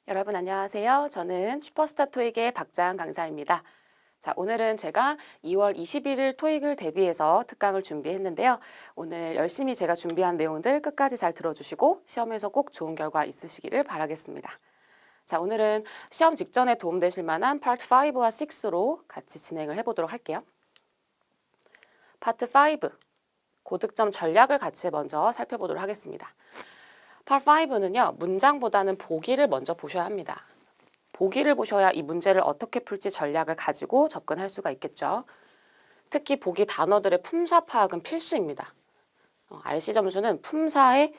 여러분 안녕하세요. 저는 슈퍼스타 토익의 박자은 강사입니다. 자, 오늘은 제가 2월 21일 토익을 대비해서 특강을 준비했는데요. 오늘 열심히 제가 준비한 내용들 끝까지 잘 들어주시고 시험에서 꼭 좋은 결과 있으시기를 바라겠습니다. 자, 오늘은 시험 직전에 도움되실 만한 파트 5와 6로 같이 진행을 해보도록 할게요. 파트 5, 고득점 전략을 같이 먼저 살펴보도록 하겠습니다. 파트 5는요, 문장보다는 보기를 먼저 보셔야 합니다. 보기를 보셔야 이 문제를 어떻게 풀지 전략을 가지고 접근할 수가 있겠죠. 특히 보기 단어들의 품사 파악은 필수입니다. RC 점수는 품사의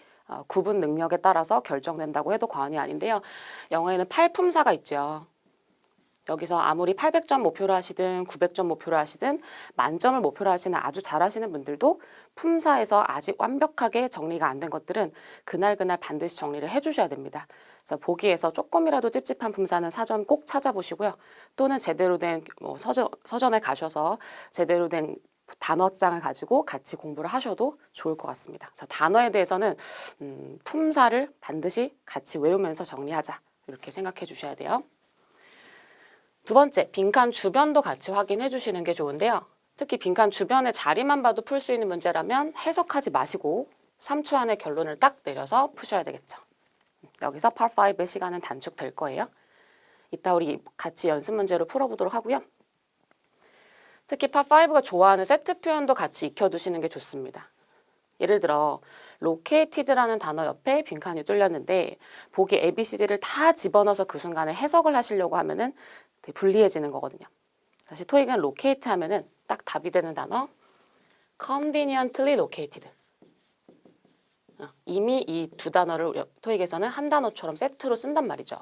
구분 능력에 따라서 결정된다고 해도 과언이 아닌데요. 영어에는 8품사가 있죠. 여기서 아무리 800점 목표로 하시든 900점 목표로 하시든 만점을 목표로 하시는 아주 잘하시는 분들도 품사에서 아직 완벽하게 정리가 안 된 것들은 그날그날 반드시 정리를 해주셔야 됩니다. 그래서 보기에서 조금이라도 찝찝한 품사는 사전 꼭 찾아보시고요. 또는 제대로 된 서점에 가셔서 제대로 된 단어장을 가지고 같이 공부를 하셔도 좋을 것 같습니다. 그래서 단어에 대해서는 품사를 반드시 같이 외우면서 정리하자 이렇게 생각해 주셔야 돼요. 두 번째, 빈칸 주변도 같이 확인해 주시는 게 좋은데요. 특히 빈칸 주변의 자리만 봐도 풀 수 있는 문제라면 해석하지 마시고 3초 안에 결론을 딱 내려서 푸셔야 되겠죠. 여기서 Part 5의 시간은 단축될 거예요. 이따 우리 같이 연습 문제로 풀어보도록 하고요. 특히 Part 5가 좋아하는 세트 표현도 같이 익혀두시는 게 좋습니다. 예를 들어 located라는 단어 옆에 빈칸이 뚫렸는데 보기 ABCD를 다 집어넣어서 그 순간에 해석을 하시려고 하면은 되게 불리해지는 거거든요. 다시 토익은 locate 하면은 딱 답이 되는 단어 conveniently located. 이미 이 두 단어를 토익에서는 한 단어처럼 세트로 쓴단 말이죠.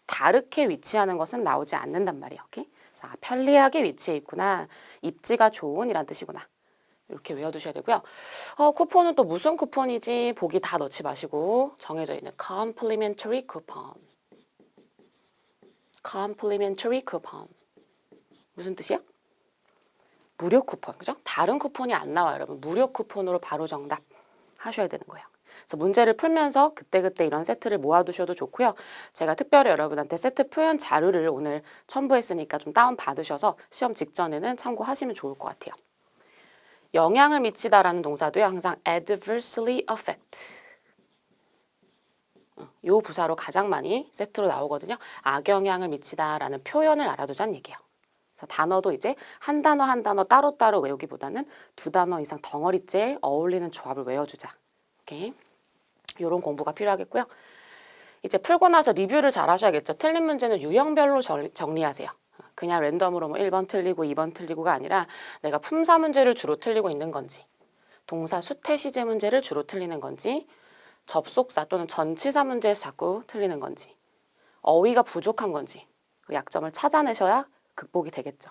다르게 위치하는 것은 나오지 않는단 말이에요. 오케이? 자, 편리하게 위치해 있구나. 입지가 좋은 이란 뜻이구나. 이렇게 외워두셔야 되고요. 쿠폰은 또 무슨 쿠폰이지 보기 다 넣지 마시고 정해져 있는 complimentary coupon. complimentary coupon. 무슨 뜻이야? 무료 쿠폰, 그죠? 다른 쿠폰이 안 나와요, 여러분. 무료 쿠폰으로 바로 정답 하셔야 되는 거예요. 그래서 문제를 풀면서 그때그때 이런 세트를 모아두셔도 좋고요. 제가 특별히 여러분한테 세트 표현 자료를 오늘 첨부했으니까 좀 다운받으셔서 시험 직전에는 참고하시면 좋을 것 같아요. 영향을 미치다라는 동사도요. 항상 adversely affect. 이 부사로 가장 많이 세트로 나오거든요. 악영향을 미치다라는 표현을 알아두자는 얘기예요. 그래서 단어도 이제 한 단어 한 단어 따로따로 외우기보다는 두 단어 이상 덩어리째 어울리는 조합을 외워주자. 오케이. 이런 공부가 필요하겠고요. 이제 풀고 나서 리뷰를 잘 하셔야겠죠. 틀린 문제는 유형별로 정리하세요. 그냥 랜덤으로 뭐 1번 틀리고 2번 틀리고가 아니라 내가 품사 문제를 주로 틀리고 있는 건지 동사 수태 시제 문제를 주로 틀리는 건지 접속사 또는 전치사 문제에서 자꾸 틀리는 건지 어휘가 부족한 건지 그 약점을 찾아내셔야 극복이 되겠죠.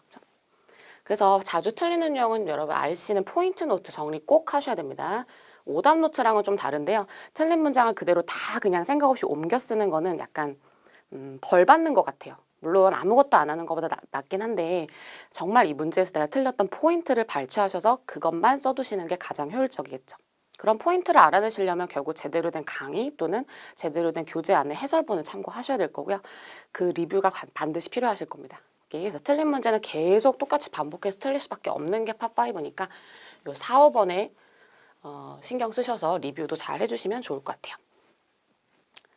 그래서 자주 틀리는 유형은 여러분 RC는 포인트 노트 정리 꼭 하셔야 됩니다. 오답 노트랑은 좀 다른데요. 틀린 문장을 그대로 다 그냥 생각 없이 옮겨 쓰는 거는 약간 벌 받는 것 같아요. 물론 아무것도 안 하는 것보다 낫긴 한데 정말 이 문제에서 내가 틀렸던 포인트를 발췌하셔서 그것만 써두시는 게 가장 효율적이겠죠. 그런 포인트를 알아내시려면 결국 제대로 된 강의 또는 제대로 된 교재 안에 해설본을 참고하셔야 될 거고요. 그 리뷰가 반드시 필요하실 겁니다. 그래서 틀린 문제는 계속 똑같이 반복해서 틀릴 수밖에 없는 게 팝5니까 요 4, 5번에 신경 쓰셔서 리뷰도 잘 해주시면 좋을 것 같아요.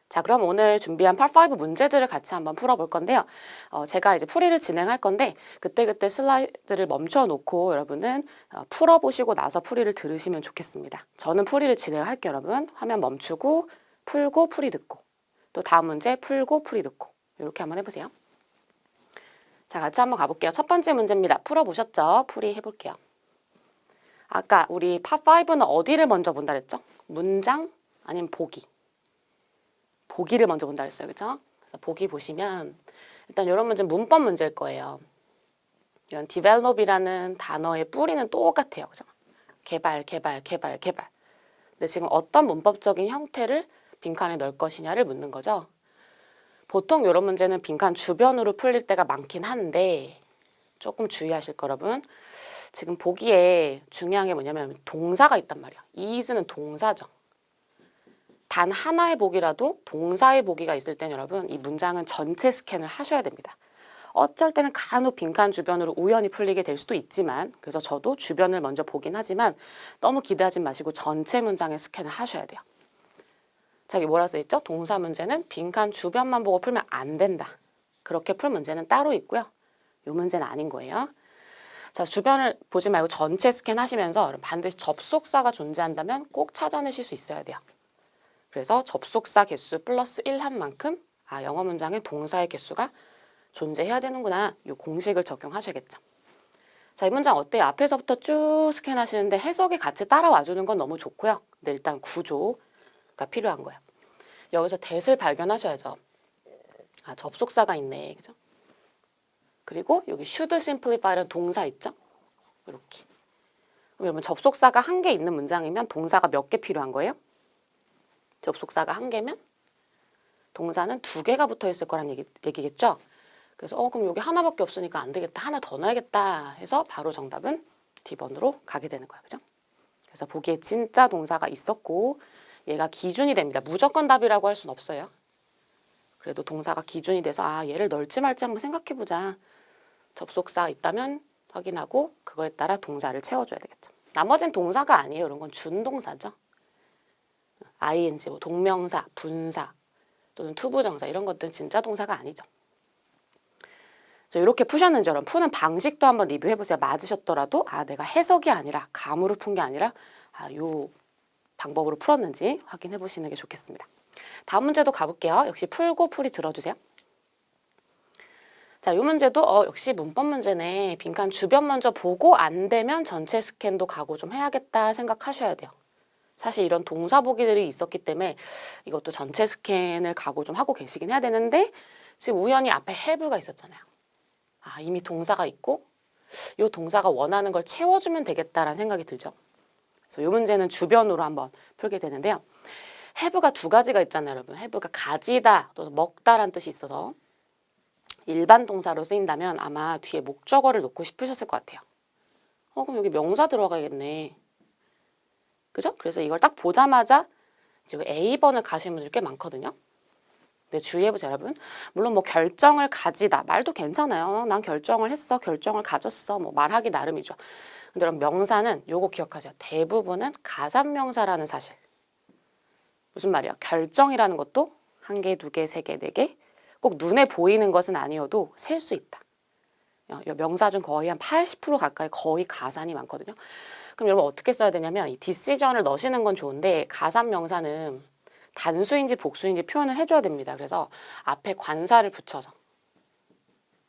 자, 그럼 오늘 준비한 파5 문제들을 같이 한번 풀어볼 건데요. 제가 이제 풀이를 진행할 건데 그때그때 슬라이드를 멈춰 놓고 여러분은 풀어보시고 나서 풀이를 들으시면 좋겠습니다. 저는 풀이를 진행할게요, 여러분. 화면 멈추고 풀고 풀이 듣고 또 다음 문제 풀고 풀이 듣고 이렇게 한번 해보세요. 자, 같이 한번 가볼게요. 첫 번째 문제입니다. 풀어보셨죠? 풀이 해볼게요. 아까 우리 파5는 어디를 먼저 본다 그랬죠? 문장 아니면 보기. 보기를 먼저 본다 그랬어요. 그렇죠? 그래서 보기 보시면 일단 이런 문제는 문법 문제일 거예요. 이런 develop이라는 단어의 뿌리는 똑같아요. 그죠? 개발, 개발, 개발, 개발. 근데 지금 어떤 문법적인 형태를 빈칸에 넣을 것이냐를 묻는 거죠. 보통 이런 문제는 빈칸 주변으로 풀릴 때가 많긴 한데 조금 주의하실 거 여러분. 지금 보기에 중요한 게 뭐냐면 동사가 있단 말이야. is는 동사죠. 단 하나의 보기라도 동사의 보기가 있을 땐 여러분 이 문장은 전체 스캔을 하셔야 됩니다. 어쩔 때는 간혹 빈칸 주변으로 우연히 풀리게 될 수도 있지만 그래서 저도 주변을 먼저 보긴 하지만 너무 기대하지 마시고 전체 문장의 스캔을 하셔야 돼요. 자, 여기 뭐라 써있죠? 동사 문제는 빈칸 주변만 보고 풀면 안 된다. 그렇게 풀 문제는 따로 있고요. 이 문제는 아닌 거예요. 자, 주변을 보지 말고 전체 스캔하시면서 반드시 접속사가 존재한다면 꼭 찾아내실 수 있어야 돼요. 그래서 접속사 개수 플러스 1 한 만큼 영어 문장에 동사의 개수가 존재해야 되는구나. 이 공식을 적용하셔야겠죠. 자, 이 문장 어때요? 앞에서부터 쭉 스캔하시는데 해석이 같이 따라와주는 건 너무 좋고요. 근데 일단 구조가 필요한 거예요. 여기서 that을 발견하셔야죠. 접속사가 있네. 그죠? 그리고 여기 should simplify라는 동사 있죠? 이렇게. 그러면 접속사가 한 개 있는 문장이면 동사가 몇 개 필요한 거예요? 접속사가 한 개면 동사는 두 개가 붙어 있을 거란 얘기겠죠? 그래서 그럼 여기 하나밖에 없으니까 안 되겠다. 하나 더 넣어야겠다 해서 바로 정답은 D번으로 가게 되는 거예요. 그죠? 그래서 보기에 진짜 동사가 있었고 얘가 기준이 됩니다. 무조건 답이라고 할 수는 없어요. 그래도 동사가 기준이 돼서 얘를 넣을지 말지 한번 생각해보자. 접속사 있다면 확인하고 그거에 따라 동사를 채워줘야 되겠죠. 나머지는 동사가 아니에요. 이런 건 준동사죠. ing, 뭐 동명사, 분사 또는 투부정사 이런 것들은 진짜 동사가 아니죠. 이렇게 푸셨는지 여러분 푸는 방식도 한번 리뷰해보세요. 맞으셨더라도 내가 해석이 아니라 감으로 푼 게 아니라 요 방법으로 풀었는지 확인해보시는 게 좋겠습니다. 다음 문제도 가볼게요. 역시 풀고 풀이 들어주세요. 자, 이 문제도 역시 문법 문제네. 빈칸 주변 먼저 보고 안 되면 전체 스캔도 가고 좀 해야겠다 생각하셔야 돼요. 사실 이런 동사 보기들이 있었기 때문에 이것도 전체 스캔을 가고 좀 하고 계시긴 해야 되는데 지금 우연히 앞에 have가 있었잖아요. 이미 동사가 있고 이 동사가 원하는 걸 채워주면 되겠다라는 생각이 들죠. 그래서 이 문제는 주변으로 한번 풀게 되는데요. have가 두 가지가 있잖아요, 여러분. have가 가지다 또는 먹다라는 뜻이 있어서 일반 동사로 쓰인다면 아마 뒤에 목적어를 놓고 싶으셨을 것 같아요. 그럼 여기 명사 들어가야겠네. 그죠? 그래서 이걸 딱 보자마자 지금 A번을 가신 분들 꽤 많거든요. 근데 주의해보세요, 여러분. 물론 뭐 결정을 가지다 말도 괜찮아요. 난 결정을 했어, 결정을 가졌어, 뭐 말하기 나름이죠. 근데 여러분 명사는 요거 기억하세요. 대부분은 가산명사라는 사실. 무슨 말이야? 결정이라는 것도 한 개, 두 개, 세 개, 네 개. 꼭 눈에 보이는 것은 아니어도 셀 수 있다. 명사 중 거의 한 80% 가까이 거의 가산이 많거든요. 그럼 여러분 어떻게 써야 되냐면 이 decision을 넣으시는 건 좋은데 가산 명사는 단수인지 복수인지 표현을 해줘야 됩니다. 그래서 앞에 관사를 붙여서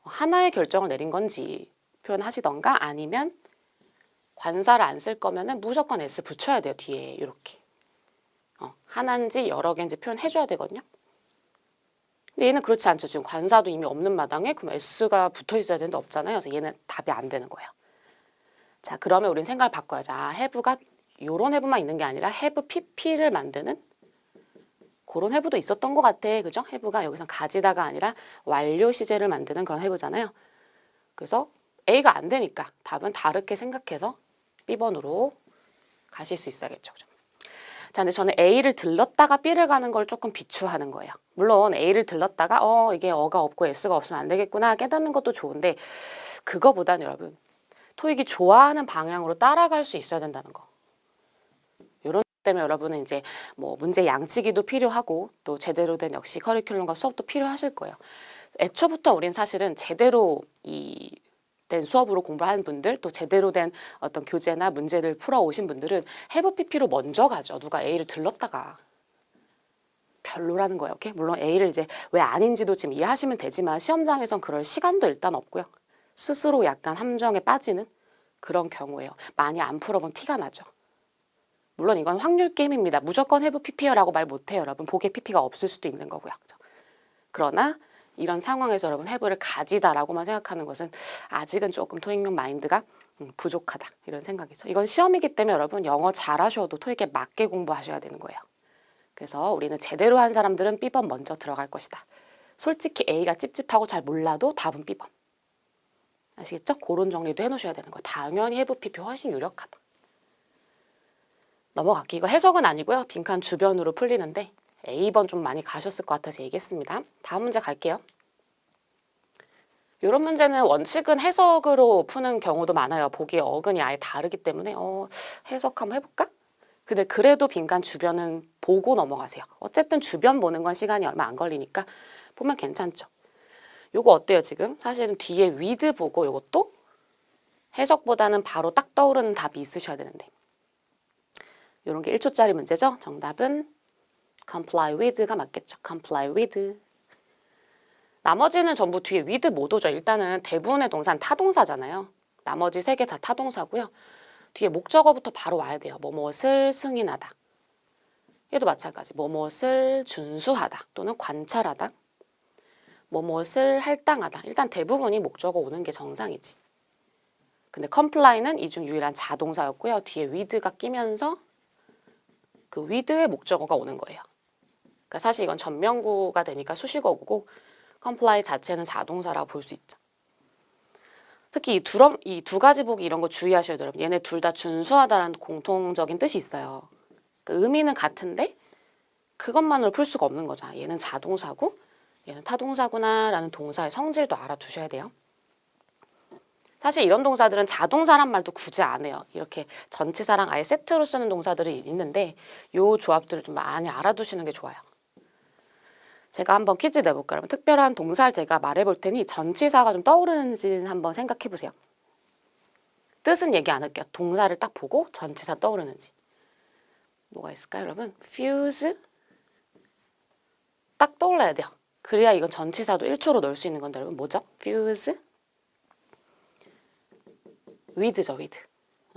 하나의 결정을 내린 건지 표현하시던가 아니면 관사를 안 쓸 거면은 무조건 S 붙여야 돼요. 뒤에 이렇게 하나인지 여러 개인지 표현해줘야 되거든요. 근데 얘는 그렇지 않죠. 지금 관사도 이미 없는 마당에 그럼 S가 붙어 있어야 되는데 없잖아요. 그래서 얘는 답이 안 되는 거예요. 자, 그러면 우리는 생각을 바꿔야죠. have가 요런 have만 있는 게 아니라 have pp를 만드는 그런 have도 있었던 것 같아. 그죠? have가 여기서 가지다가 아니라 완료 시제를 만드는 그런 have잖아요. 그래서 A가 안 되니까 답은 다르게 생각해서 B번으로 가실 수 있어야겠죠. 그죠? 자, 근데 저는 A를 들렀다가 B를 가는 걸 조금 비추하는 거예요. 물론 A를 들렀다가 이게 어가 없고 S가 없으면 안 되겠구나 깨닫는 것도 좋은데 그거보다는 여러분 토익이 좋아하는 방향으로 따라갈 수 있어야 된다는 거. 이런 때문에 여러분은 이제 뭐 문제 양치기도 필요하고 또 제대로 된 역시 커리큘럼과 수업도 필요하실 거예요. 애초부터 우린 사실은 제대로 된 수업으로 공부하는 분들 또 제대로 된 어떤 교재나 문제를 풀어오신 분들은 have pp로 먼저 가죠. 누가 A를 들렀다가. 별로라는 거예요. 오케이? 물론 A를 이제 왜 아닌지도 지금 이해하시면 되지만 시험장에선 그럴 시간도 일단 없고요. 스스로 약간 함정에 빠지는 그런 경우예요. 많이 안 풀어본 티가 나죠. 물론 이건 확률 게임입니다. 무조건 have pp라고 말 못해요. 여러분 보기에 pp가 없을 수도 있는 거고요. 그러나 이런 상황에서 여러분 have를 가지다라고만 생각하는 것은 아직은 조금 토익용 마인드가 부족하다 이런 생각이죠. 이건 시험이기 때문에 여러분 영어 잘하셔도 토익에 맞게 공부하셔야 되는 거예요. 그래서 우리는 제대로 한 사람들은 B번 먼저 들어갈 것이다. 솔직히 A가 찝찝하고 잘 몰라도 답은 B번. 아시겠죠? 그런 정리도 해놓으셔야 되는 거예요. 당연히 have pp 훨씬 유력하다. 넘어갈게요. 이거 해석은 아니고요. 빈칸 주변으로 풀리는데 A번 좀 많이 가셨을 것 같아서 얘기했습니다. 다음 문제 갈게요. 이런 문제는 원칙은 해석으로 푸는 경우도 많아요. 보기의 어근이 아예 다르기 때문에 해석 한번 해볼까? 근데 그래도 빈칸 주변은 보고 넘어가세요. 어쨌든 주변 보는 건 시간이 얼마 안 걸리니까 보면 괜찮죠. 요거 어때요 지금? 사실은 뒤에 with 보고 요것도 해석보다는 바로 딱 떠오르는 답이 있으셔야 되는데 요런 게 1초짜리 문제죠. 정답은 comply with가 맞겠죠. comply with. 나머지는 전부 뒤에 with 못 오죠. 일단은 대부분의 동사는 타동사잖아요. 나머지 3개 다 타동사고요. 뒤에 목적어부터 바로 와야 돼요. 뭐뭇을 승인하다. 얘도 마찬가지. 뭐뭇을 준수하다 또는 관찰하다. 뭐뭇을 할당하다. 일단 대부분이 목적어 오는 게 정상이지. 근데 comply는 이 중 유일한 자동사였고요. 뒤에 with가 끼면서 그 with의 목적어가 오는 거예요. 그러니까 사실 이건 전명구가 되니까 수식어고 comply 자체는 자동사라고 볼 수 있죠. 특히 이 두 가지 보기 이런 거 주의하셔야 돼요. 여러분. 얘네 둘 다 준수하다라는 공통적인 뜻이 있어요. 그 의미는 같은데 그것만으로 풀 수가 없는 거죠. 얘는 자동사고 얘는 타동사구나 라는 동사의 성질도 알아두셔야 돼요. 사실 이런 동사들은 자동사란 말도 굳이 안 해요. 이렇게 전치사랑 아예 세트로 쓰는 동사들이 있는데 요 조합들을 좀 많이 알아두시는 게 좋아요. 제가 한번 퀴즈 내볼까요? 특별한 동사를 제가 말해볼 테니 전치사가 좀 떠오르는지 한번 생각해 보세요. 뜻은 얘기 안 할게요. 동사를 딱 보고 전치사 떠오르는지. 뭐가 있을까요, 여러분? fuse 딱 떠올라야 돼요. 그래야 이건 전치사도 1초로 넣을 수 있는 건데 여러분 뭐죠? fuse with죠, with.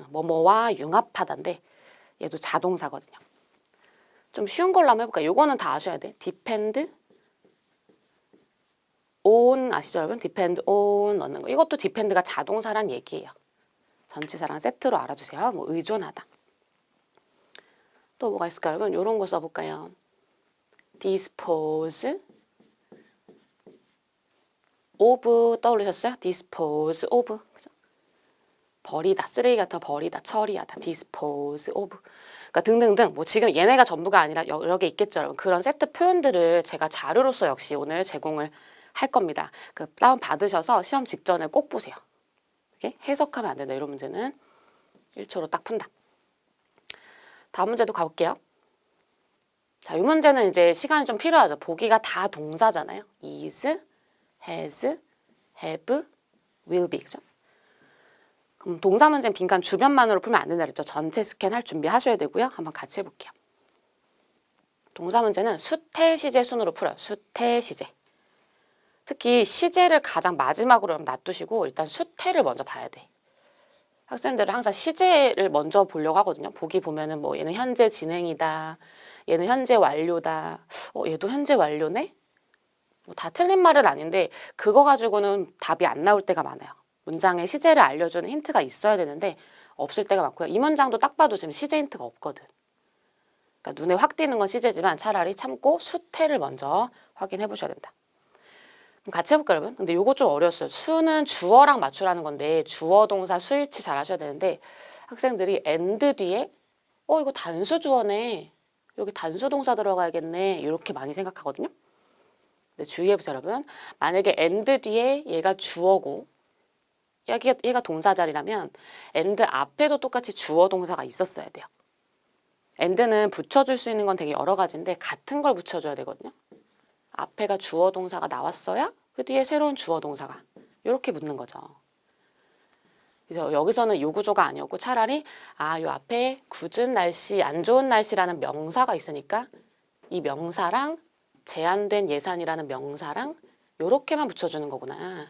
뭐뭐와 융합하다인데 얘도 자동사거든요. 좀 쉬운 걸로 한번 해볼까요? 요거는 다 아셔야 돼. depend on 아시죠, 여러분? depend on 넣는 거. 이것도 depend가 자동사란 얘기예요. 전치사랑 세트로 알아주세요. 뭐 의존하다. 또 뭐가 있을까요, 여러분? 요런 거 써볼까요? dispose of 떠올리셨어요? dispose of. 그죠? 버리다, 쓰레기 같은 거 버리다, 처리하다, dispose of. 그러니까 등등등. 뭐 지금 얘네가 전부가 아니라 여러 개 있겠죠, 여러분. 그런 세트 표현들을 제가 자료로서 역시 오늘 제공을 할 겁니다. 그 다운 받으셔서 시험 직전에 꼭 보세요. 이렇게 해석하면 안 된다. 이런 문제는 1초로 딱 푼다. 다음 문제도 가볼게요. 자, 이 문제는 이제 시간이 좀 필요하죠. 보기가 다 동사잖아요. is, has, have, will be. 그죠? 그럼 동사 문제는 빈칸 주변만으로 풀면 안 된다 그랬죠. 전체 스캔할 준비하셔야 되고요. 한번 같이 해볼게요. 동사 문제는 수태, 시제 순으로 풀어요. 수태, 시제. 특히 시제를 가장 마지막으로 놔두시고 일단 수태를 먼저 봐야 돼. 학생들은 항상 시제를 먼저 보려고 하거든요. 보기 보면은 뭐 얘는 현재 진행이다. 얘는 현재 완료다. 얘도 현재 완료네? 뭐 다 틀린 말은 아닌데 그거 가지고는 답이 안 나올 때가 많아요. 문장에 시제를 알려주는 힌트가 있어야 되는데 없을 때가 많고요. 이 문장도 딱 봐도 지금 시제 힌트가 없거든. 그러니까 눈에 확 띄는 건 시제지만 차라리 참고 수태를 먼저 확인해 보셔야 된다. 그럼 같이 해볼까요, 여러분? 근데 요거 좀 어려웠어요. 수는 주어랑 맞추라는 건데 주어 동사 수일치 잘 하셔야 되는데 학생들이 and 뒤에 이거 단수 주어네. 여기 단수 동사 들어가야겠네. 이렇게 많이 생각하거든요. 근데 주의해보세요, 여러분. 만약에 and 뒤에 얘가 주어고 얘가 동사 자리라면 and 앞에도 똑같이 주어 동사가 있었어야 돼요. and는 붙여줄 수 있는 건 되게 여러 가지인데 같은 걸 붙여줘야 되거든요. 앞에가 주어 동사가 나왔어야 그 뒤에 새로운 주어 동사가 이렇게 붙는 거죠. 그래서 여기서는 요 구조가 아니었고 차라리 요 앞에 굳은 날씨, 안 좋은 날씨라는 명사가 있으니까 이 명사랑 제한된 예산이라는 명사랑 요렇게만 붙여주는 거구나.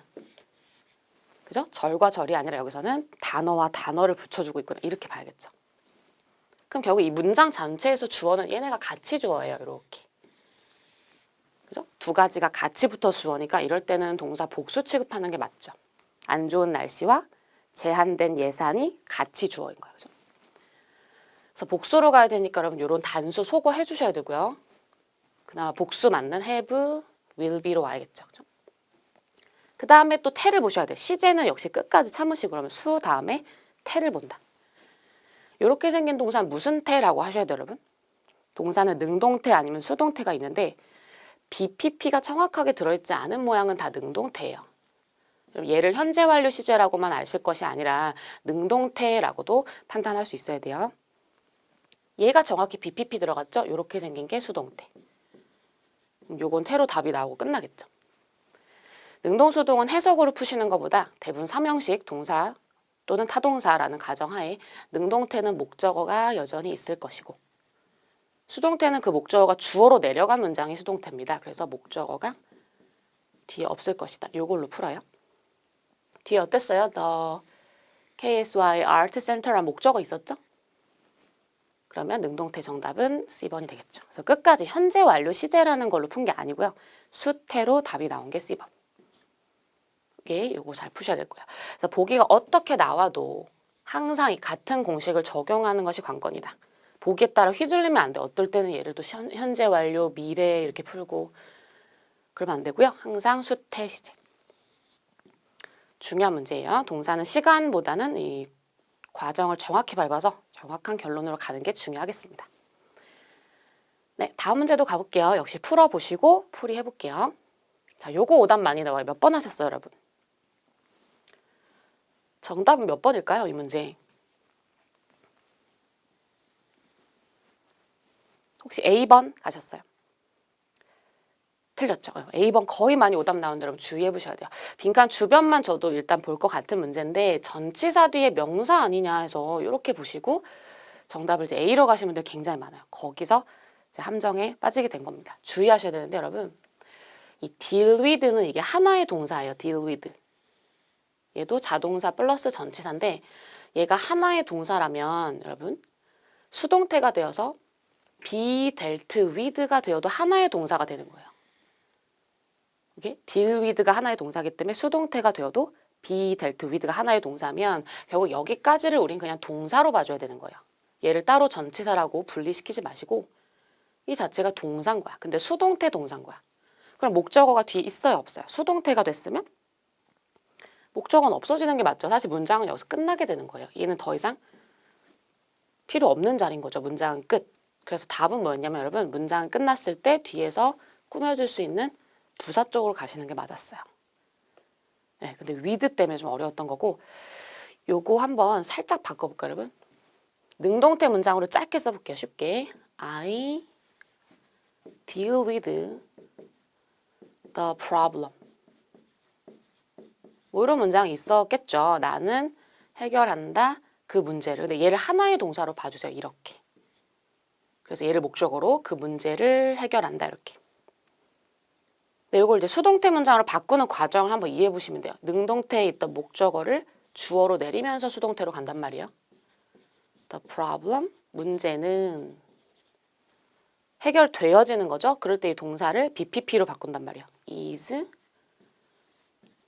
그죠? 절과 절이 아니라 여기서는 단어와 단어를 붙여주고 있구나. 이렇게 봐야겠죠. 그럼 결국 이 문장 전체에서 주어는 얘네가 같이 주어예요. 이렇게. 그죠? 두 가지가 같이 붙어 주어니까 이럴 때는 동사 복수 취급하는 게 맞죠. 안 좋은 날씨와 제한된 예산이 같이 주어인 거예요. 그죠? 그래서 복수로 가야 되니까 여러분 이런 단수 소거해 주셔야 되고요. 그나마 복수 맞는 have, will be로 와야겠죠. 그죠? 그 다음에 또 태를 보셔야 돼요. 시제는 역시 끝까지 참으시고 그러면 수 다음에 태를 본다. 이렇게 생긴 동사는 무슨 태라고 하셔야 돼요, 여러분? 동사는 능동태 아니면 수동태가 있는데 BPP가 정확하게 들어있지 않은 모양은 다 능동태예요. 얘를 현재 완료 시제라고만 아실 것이 아니라 능동태라고도 판단할 수 있어야 돼요. 얘가 정확히 BPP 들어갔죠? 이렇게 생긴 게 수동태. 요건 태로 답이 나오고 끝나겠죠. 능동수동은 해석으로 푸시는 것보다 대부분 삼형식 동사 또는 타동사라는 가정하에 능동태는 목적어가 여전히 있을 것이고 수동태는 그 목적어가 주어로 내려간 문장이 수동태입니다. 그래서 목적어가 뒤에 없을 것이다. 요걸로 풀어요. 뒤에 어땠어요? The KSY Art Center란 목적어 있었죠? 그러면 능동태 정답은 C번이 되겠죠. 그래서 끝까지 현재 완료 시제라는 걸로 푼 게 아니고요. 수태로 답이 나온 게 C번. 요거 잘 푸셔야 될 거예요. 그래서 보기가 어떻게 나와도 항상 이 같은 공식을 적용하는 것이 관건이다. 보기에 따라 휘둘리면 안 돼. 어떨 때는 예를 들어 현재 완료, 미래 이렇게 풀고 그러면 안 되고요. 항상 수태 시제. 중요한 문제예요. 동사는 시간보다는 이 과정을 정확히 밟아서 정확한 결론으로 가는 게 중요하겠습니다. 네, 다음 문제도 가볼게요. 역시 풀어보시고 풀이해볼게요. 자, 요거 오답 많이 나와요. 몇 번 하셨어요, 여러분? 정답은 몇 번일까요, 이 문제? 혹시 A번 가셨어요? 틀렸죠. A번 거의 많이 오답 나오는데 여러분 주의해 보셔야 돼요. 빈칸 주변만 저도 일단 볼 것 같은 문제인데 전치사 뒤에 명사 아니냐 해서 이렇게 보시고 정답을 이제 A로 가신 분들 굉장히 많아요. 거기서 이제 함정에 빠지게 된 겁니다. 주의하셔야 되는데 여러분 이 deal with는 이게 하나의 동사예요. deal with. 얘도 자동사 플러스 전치사인데 얘가 하나의 동사라면 여러분 수동태가 되어서 be dealt with가 되어도 하나의 동사가 되는 거예요. 이게 deal with가 하나의 동사이기 때문에 수동태가 되어도 be dealt with가 하나의 동사면 결국 여기까지를 우린 그냥 동사로 봐줘야 되는 거예요. 얘를 따로 전치사라고 분리시키지 마시고 이 자체가 동사인 거야. 근데 수동태 동사인 거야. 그럼 목적어가 뒤에 있어요, 없어요? 수동태가 됐으면 목적어는 없어지는 게 맞죠. 사실 문장은 여기서 끝나게 되는 거예요. 얘는 더 이상 필요 없는 자리인 거죠. 문장은 끝. 그래서 답은 뭐였냐면 여러분 문장 끝났을 때 뒤에서 꾸며줄 수 있는 부사 쪽으로 가시는 게 맞았어요. 네, 근데 with 때문에 좀 어려웠던 거고 요거 한번 살짝 바꿔볼까요, 여러분? 능동태 문장으로 짧게 써볼게요. 쉽게. I deal with the problem. 뭐 이런 문장이 있었겠죠. 나는 해결한다 그 문제를. 근데 얘를 하나의 동사로 봐주세요. 이렇게. 그래서 얘를 목적으로 그 문제를 해결한다 이렇게. 네, 이걸 이제 수동태 문장으로 바꾸는 과정을 한번 이해해 보시면 돼요. 능동태에 있던 목적어를 주어로 내리면서 수동태로 간단 말이에요. The problem, 문제는 해결되어지는 거죠. 그럴 때 이 동사를 BPP로 바꾼단 말이에요. is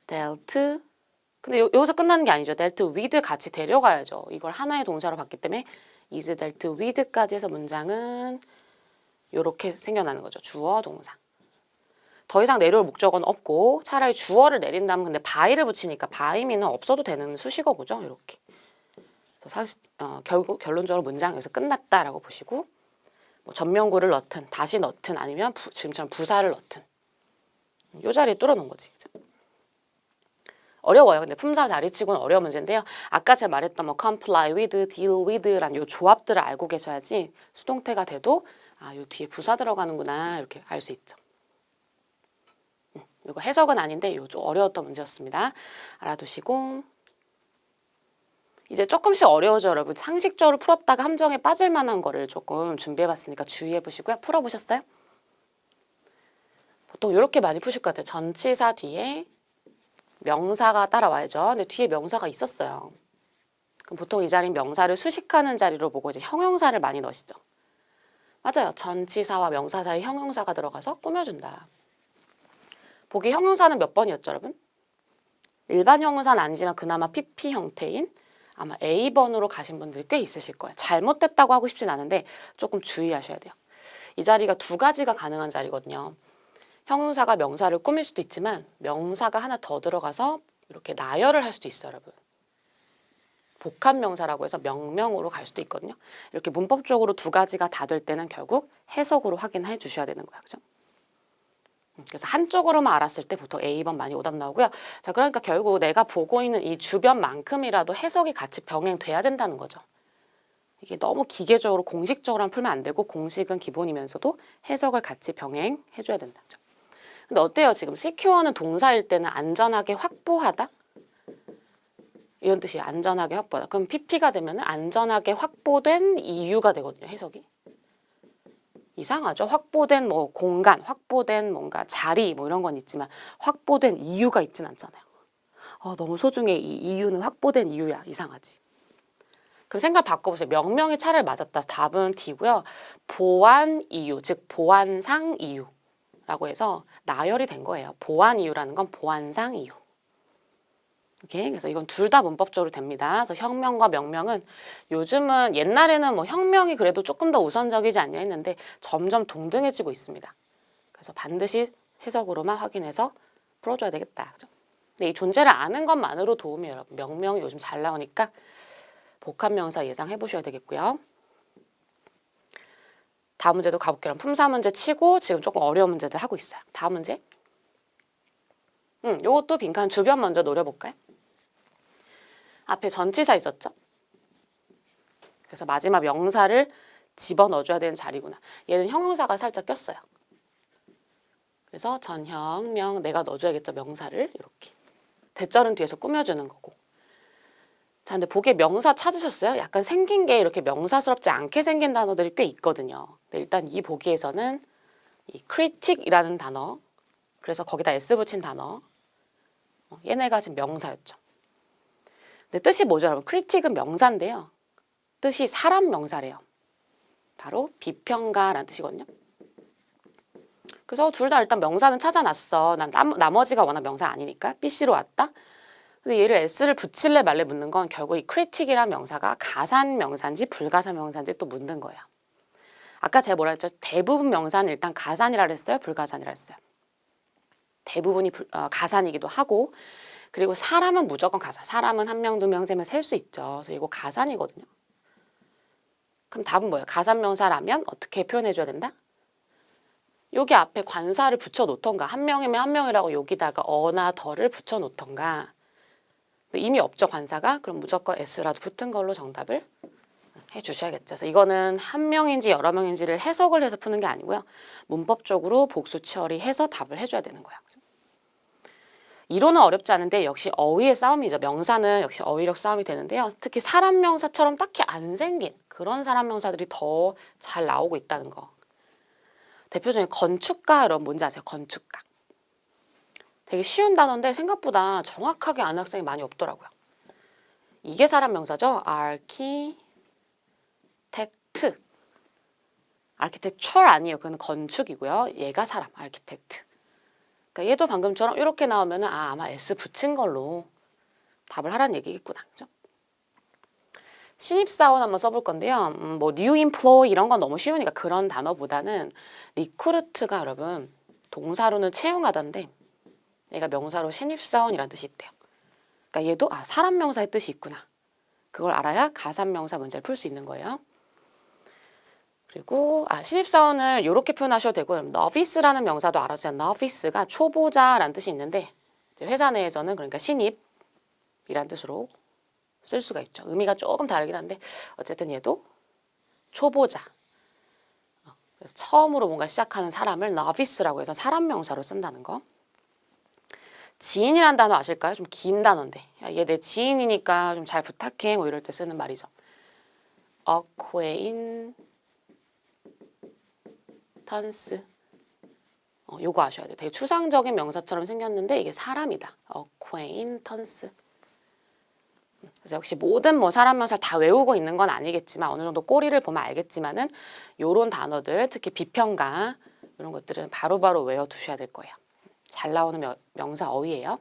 dealt. 근데 여기서 끝나는 게 아니죠. dealt with 같이 데려가야죠. 이걸 하나의 동사로 봤기 때문에 is dealt with까지 해서 문장은 이렇게 생겨나는 거죠. 주어, 동사. 더 이상 내려올 목적어는 없고 차라리 주어를 내린다면 근데 by를 붙이니까 by미는 없어도 되는 수식어구죠. 이렇게. 사실 결국 결론적으로 문장 여기서 끝났다라고 보시고 뭐 전명구를 넣든 다시 넣든 아니면 지금처럼 부사를 넣든 이 자리에 뚫어놓은 거지. 그죠? 어려워요. 근데 품사 자리치고는 어려운 문제인데요. 아까 제가 말했던 뭐 comply with, deal with라는 요 조합들을 알고 계셔야지 수동태가 돼도 아, 요 뒤에 부사 들어가는구나 이렇게 알 수 있죠. 이거 해석은 아닌데 요 좀 어려웠던 문제였습니다. 알아두시고 이제 조금씩 어려워져 여러분. 상식적으로 풀었다가 함정에 빠질 만한 거를 조금 준비해봤으니까 주의해보시고요. 풀어보셨어요? 보통 이렇게 많이 푸실 것 같아요. 전치사 뒤에 명사가 따라와야죠. 근데 뒤에 명사가 있었어요. 그럼 보통 이 자리는 명사를 수식하는 자리로 보고 이제 형용사를 많이 넣으시죠. 맞아요. 전치사와 명사 사이 형용사가 들어가서 꾸며준다. 보기 형용사는 몇 번이었죠, 여러분? 일반 형용사는 아니지만 그나마 PP 형태인 아마 A번으로 가신 분들이 꽤 있으실 거예요. 잘못됐다고 하고 싶진 않은데 조금 주의하셔야 돼요. 이 자리가 두 가지가 가능한 자리거든요. 형용사가 명사를 꾸밀 수도 있지만 명사가 하나 더 들어가서 이렇게 나열을 할 수도 있어요, 여러분. 복합명사라고 해서 명명으로 갈 수도 있거든요. 이렇게 문법적으로 두 가지가 다 될 때는 결국 해석으로 확인해 주셔야 되는 거야. 그죠? 그래서 한쪽으로만 알았을 때 보통 A번 많이 오답 나오고요. 자, 그러니까 결국 내가 보고 있는 이 주변만큼이라도 해석이 같이 병행돼야 된다는 거죠. 이게 너무 기계적으로 공식적으로만 풀면 안 되고 공식은 기본이면서도 해석을 같이 병행해줘야 된다죠. 근데 어때요? 지금 secure는 동사일 때는 안전하게 확보하다? 이런 뜻이에요. 안전하게 확보하다. 그럼 PP가 되면 안전하게 확보된 이유가 되거든요. 해석이. 이상하죠? 확보된 뭐 공간, 확보된 뭔가 자리 뭐 이런 건 있지만 확보된 이유가 있진 않잖아요. 너무 소중해. 이 이유는 확보된 이유야. 이상하지. 그럼 생각 바꿔보세요. 명명이 차를 맞았다. 답은 D고요. 보안 이유, 즉 보안상 이유라고 해서 나열이 된 거예요. 보안 이유라는 건 보안상 이유. 오케이? 그래서 이건 둘 다 문법적으로 됩니다. 그래서 혁명과 명명은 요즘은 옛날에는 뭐 혁명이 그래도 조금 더 우선적이지 않냐 했는데 점점 동등해지고 있습니다. 그래서 반드시 해석으로만 확인해서 풀어줘야 되겠다. 그죠? 근데 이 존재를 아는 것만으로 도움이 여러분. 명명이 요즘 잘 나오니까 복합명사 예상해 보셔야 되겠고요. 다음 문제도 가볼게요. 품사 문제 치고 지금 조금 어려운 문제들 하고 있어요. 다음 문제. 요것도 빈칸 주변 먼저 노려볼까요? 앞에 전치사 있었죠? 그래서 마지막 명사를 집어넣어줘야 되는 자리구나. 얘는 형용사가 살짝 꼈어요. 그래서 전형, 명, 내가 넣어줘야겠죠. 명사를 이렇게. 대절은 뒤에서 꾸며주는 거고. 자, 근데 보기에 명사 찾으셨어요? 약간 생긴 게 이렇게 명사스럽지 않게 생긴 단어들이 꽤 있거든요. 근데 일단 이 보기에서는 이 critic이라는 단어, 그래서 거기다 s 붙인 단어, 얘네가 지금 명사였죠. 근데 뜻이 뭐죠, 여러분? critic은 명사인데요. 뜻이 사람 명사래요. 바로 비평가라는 뜻이거든요. 그래서 둘 다 일단 명사는 찾아놨어. 난 나머지가 워낙 명사 아니니까 BC로 왔다. 근데 얘를 s를 붙일래 말래 묻는 건 결국 이 critic이라는 명사가 가산 명사인지 불가산 명사인지 또 묻는 거예요. 아까 제가 뭐라 했죠? 대부분 명사는 일단 가산이라 그랬어요? 불가산이라 그랬어요? 대부분이 가산이기도 하고, 그리고 사람은 무조건 가산. 사람은 한 명, 두 명, 세 명 셀 수 있죠. 그래서 이거 가산이거든요. 그럼 답은 뭐예요? 가산 명사라면 어떻게 표현해줘야 된다? 여기 앞에 관사를 붙여 놓던가, 한 명이면 한 명이라고 여기다가 어나 더를 붙여 놓던가. 이미 없죠, 관사가. 그럼 무조건 s라도 붙은 걸로 정답을 해주셔야겠죠. 그래서 이거는 한 명인지 여러 명인지를 해석을 해서 푸는 게 아니고요. 문법적으로 복수 처리해서 답을 해줘야 되는 거예요. 이론은 어렵지 않은데 역시 어휘의 싸움이죠. 명사는 역시 어휘력 싸움이 되는데요. 특히 사람 명사처럼 딱히 안 생긴 그런 사람 명사들이 더 잘 나오고 있다는 거. 대표적인 건축가, 여러분 뭔지 아세요? 건축가. 되게 쉬운 단어인데 생각보다 정확하게 아는 학생이 많이 없더라고요. 이게 사람 명사죠. 아키텍트. 아키텍처 아니에요. 그건 건축이고요. 얘가 사람, 아키텍트. 그러니까 얘도 방금처럼 이렇게 나오면 아마 S 붙인 걸로 답을 하라는 얘기겠구나. 그죠? 신입사원 한번 써볼 건데요. 뭐 new employee 이런 건 너무 쉬우니까 그런 단어보다는 리크루트가 여러분 동사로는 채용하던데 얘가 명사로 신입사원이라는 뜻이 있대요. 그러니까 얘도 사람 명사의 뜻이 있구나. 그걸 알아야 가산 명사 문제를 풀 수 있는 거예요. 그리고 신입사원을 이렇게 표현하셔도 되고 novice라는 명사도 알아주세요. novice가 초보자라는 뜻이 있는데 이제 회사 내에서는 그러니까 신입이라는 뜻으로 쓸 수가 있죠. 의미가 조금 다르긴 한데 어쨌든 얘도 초보자. 그래서 처음으로 뭔가 시작하는 사람을 novice라고 해서 사람 명사로 쓴다는 거. 지인이란 단어 아실까요? 좀 긴 단어인데 얘 내 지인이니까 좀 잘 부탁해 뭐 이럴 때 쓰는 말이죠. acquaintance. 요거 아셔야 돼요. 되게 추상적인 명사처럼 생겼는데 이게 사람이다. acquaintance. 그래서 역시 모든 뭐 사람 명사를 다 외우고 있는 건 아니겠지만 어느 정도 꼬리를 보면 알겠지만은 요런 단어들 특히 비평가 이런 것들은 바로바로 외워두셔야 될 거예요. 잘 나오는 명사 어휘예요.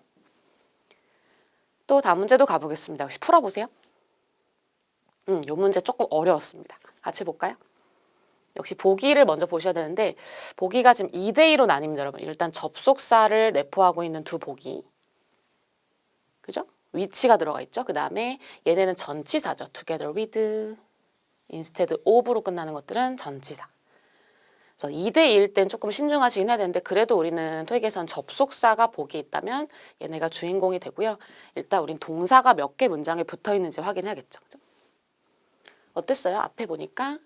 또 다음 문제도 가보겠습니다. 역시 풀어보세요. 요 문제 조금 어려웠습니다. 같이 볼까요? 역시 보기를 먼저 보셔야 되는데 보기가 지금 2대2로 나뉩니다. 여러분. 일단 접속사를 내포하고 있는 두 보기. 그죠? 위치가 들어가 있죠. 그 다음에 얘네는 전치사죠. together with, instead of로 끝나는 것들은 전치사. 그래서 2대2일 땐 조금 신중하시긴 해야 되는데 그래도 우리는 토익에선 접속사가 복이 있다면 얘네가 주인공이 되고요. 일단 우린 동사가 몇 개 문장에 붙어 있는지 확인해야겠죠. 그죠? 어땠어요? 앞에 보니까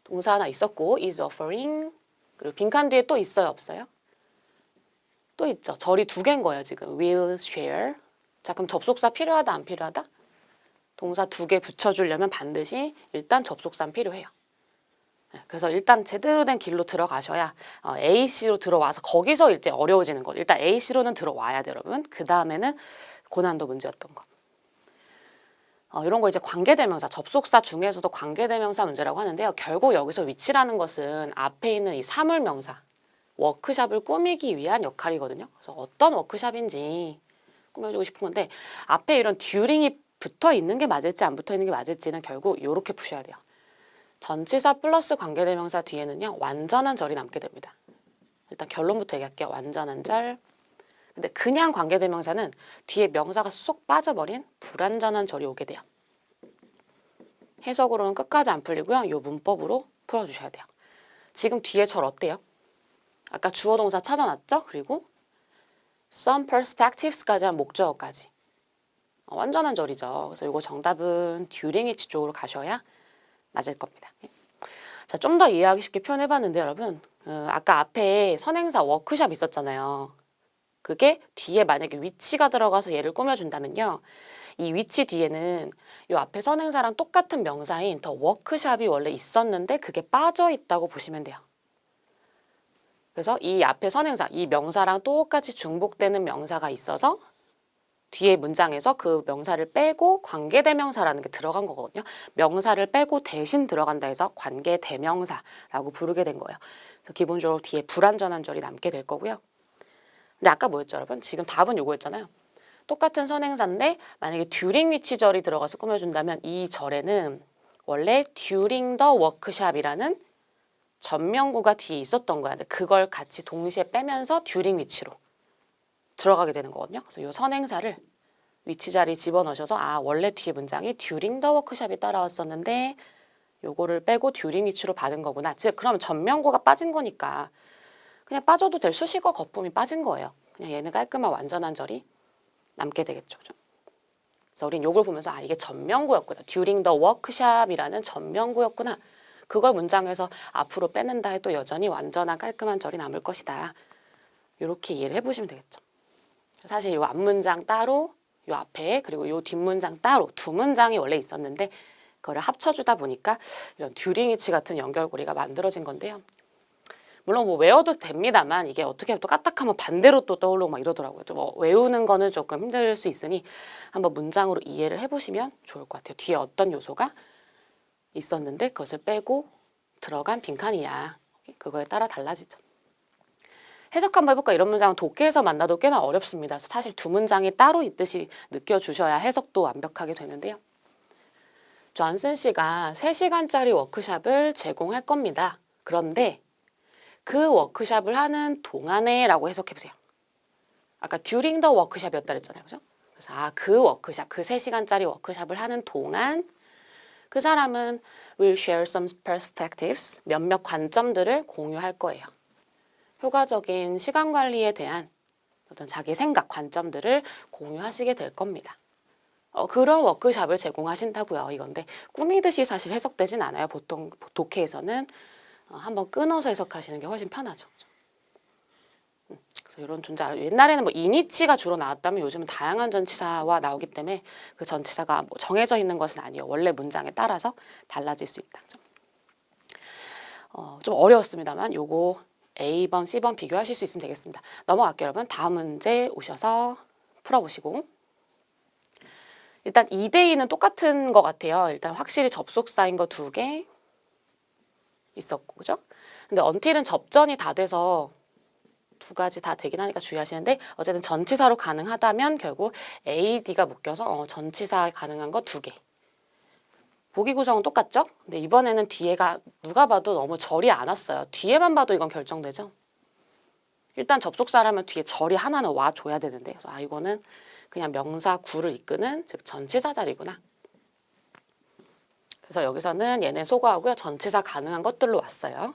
동사 하나 있었고 is offering, 그리고 빈칸 뒤에 또 있어요? 없어요? 또 있죠. 절이 2개인 거예요. 지금 will, share. 자, 그럼 접속사 필요하다 안 필요하다? 동사 2개 붙여주려면 반드시 일단 접속사는 필요해요. 그래서 일단 제대로 된 길로 들어가셔야 AC로 들어와서 거기서 이제 어려워지는 거. 일단 AC로는 들어와야 돼요, 여러분. 그 다음에는 고난도 문제였던 거. 이런 거 이제 관계대명사, 접속사 중에서도 관계대명사 문제라고 하는데요. 결국 여기서 위치라는 것은 앞에 있는 이 사물명사, 워크샵을 꾸미기 위한 역할이거든요. 그래서 어떤 워크샵인지 꾸며주고 싶은 건데 앞에 이런 during이 붙어 있는 게 맞을지 안 붙어 있는 게 맞을지는 결국 이렇게 푸셔야 돼요. 전치사 플러스 관계대명사 뒤에는요. 완전한 절이 남게 됩니다. 일단 결론부터 얘기할게요. 완전한 절. 근데 그냥 관계대명사는 뒤에 명사가 쏙 빠져버린 불완전한 절이 오게 돼요. 해석으로는 끝까지 안 풀리고요. 이 문법으로 풀어주셔야 돼요. 지금 뒤에 절 어때요? 아까 주어 동사 찾아놨죠? 그리고 some perspectives까지 한 목적어까지. 완전한 절이죠. 그래서 이거 정답은 during each 쪽으로 가셔야 맞을 겁니다. 자, 좀 더 이해하기 쉽게 표현해봤는데 여러분 아까 앞에 선행사 워크샵 있었잖아요. 그게 뒤에 만약에 위치가 들어가서 얘를 꾸며준다면요. 이 위치 뒤에는 이 앞에 선행사랑 똑같은 명사인 더 워크샵이 원래 있었는데 그게 빠져있다고 보시면 돼요. 그래서 이 앞에 선행사, 이 명사랑 똑같이 중복되는 명사가 있어서 뒤에 문장에서 그 명사를 빼고 관계대명사라는 게 들어간 거거든요. 명사를 빼고 대신 들어간다 해서 관계대명사라고 부르게 된 거예요. 그래서 기본적으로 뒤에 불완전한 절이 남게 될 거고요. 근데 아까 뭐였죠, 여러분? 지금 답은 요거였잖아요. 똑같은 선행사인데 만약에 during 위치절이 들어가서 꾸며준다면 이 절에는 원래 during the workshop이라는 전명구가 뒤에 있었던 거야. 근데 그걸 같이 동시에 빼면서 during 위치로 들어가게 되는 거거든요. 그래서 이 선행사를 위치 자리에 집어넣으셔서 원래 뒤에 문장이 during the workshop이 따라왔었는데 요거를 빼고 during 위치로 받은 거구나. 즉 그러면 전명구가 빠진 거니까 그냥 빠져도 될 수식어 거품이 빠진 거예요. 그냥 얘는 깔끔한 완전한 절이 남게 되겠죠. 그래서 우린 요걸 보면서 이게 전명구였구나. during the workshop이라는 전명구였구나. 그걸 문장에서 앞으로 빼낸다 해도 여전히 완전한 깔끔한 절이 남을 것이다. 이렇게 이해를 해보시면 되겠죠. 사실 이 앞문장 따로, 이 앞에 그리고 이 뒷문장 따로 두 문장이 원래 있었는데 그거를 합쳐주다 보니까 이런 듀링 위치 같은 연결고리가 만들어진 건데요. 물론 뭐 외워도 됩니다만 이게 어떻게 하면 또 까딱하면 반대로 또 떠오르고 막 이러더라고요. 또 뭐 외우는 거는 조금 힘들 수 있으니 한번 문장으로 이해를 해보시면 좋을 것 같아요. 뒤에 어떤 요소가 있었는데 그것을 빼고 들어간 빈칸이냐. 그거에 따라 달라지죠. 해석 한번 해볼까? 이런 문장은 독해에서 만나도 꽤나 어렵습니다. 사실 두 문장이 따로 있듯이 느껴주셔야 해석도 완벽하게 되는데요. 존슨 씨가 3시간짜리 워크샵을 제공할 겁니다. 그런데 그 워크샵을 하는 동안에 라고 해석해보세요. 아까 during the workshop이었다 그랬잖아요. 그죠? 그래서 그 워크샵, 그 3시간짜리 워크샵을 하는 동안 그 사람은 will share some perspectives, 몇몇 관점들을 공유할 거예요. 효과적인 시간 관리에 대한 어떤 자기 생각, 관점들을 공유하시게 될 겁니다. 그런 워크샵을 제공하신다고요. 이건데 꾸미듯이 사실 해석되진 않아요. 보통 독해에서는 한번 끊어서 해석하시는 게 훨씬 편하죠. 그래서 이런 존재 알아요. 옛날에는 뭐 인위치가 주로 나왔다면 요즘은 다양한 전치사와 나오기 때문에 그 전치사가 뭐 정해져 있는 것은 아니에요. 원래 문장에 따라서 달라질 수 있다. 좀 어려웠습니다만 요거 A번, C번 비교하실 수 있으면 되겠습니다. 넘어갈게요, 여러분. 다음 문제 오셔서 풀어보시고. 일단 2대2는 똑같은 것 같아요. 일단 확실히 접속사인 거 2개 있었고, 그죠? 근데 until은 접전이 다 돼서 2가지 다 되긴 하니까 주의하시는데 어쨌든 전치사로 가능하다면 결국 AD가 묶여서 전치사 가능한 거 2개. 보기 구성은 똑같죠? 근데 이번에는 뒤에가 누가 봐도 너무 절이 안 왔어요. 뒤에만 봐도 이건 결정되죠? 일단 접속사라면 뒤에 절이 하나는 와줘야 되는데 그래서 이거는 그냥 명사 구를 이끄는 즉 전치사 자리구나. 그래서 여기서는 얘네 소거하고요. 전치사 가능한 것들로 왔어요.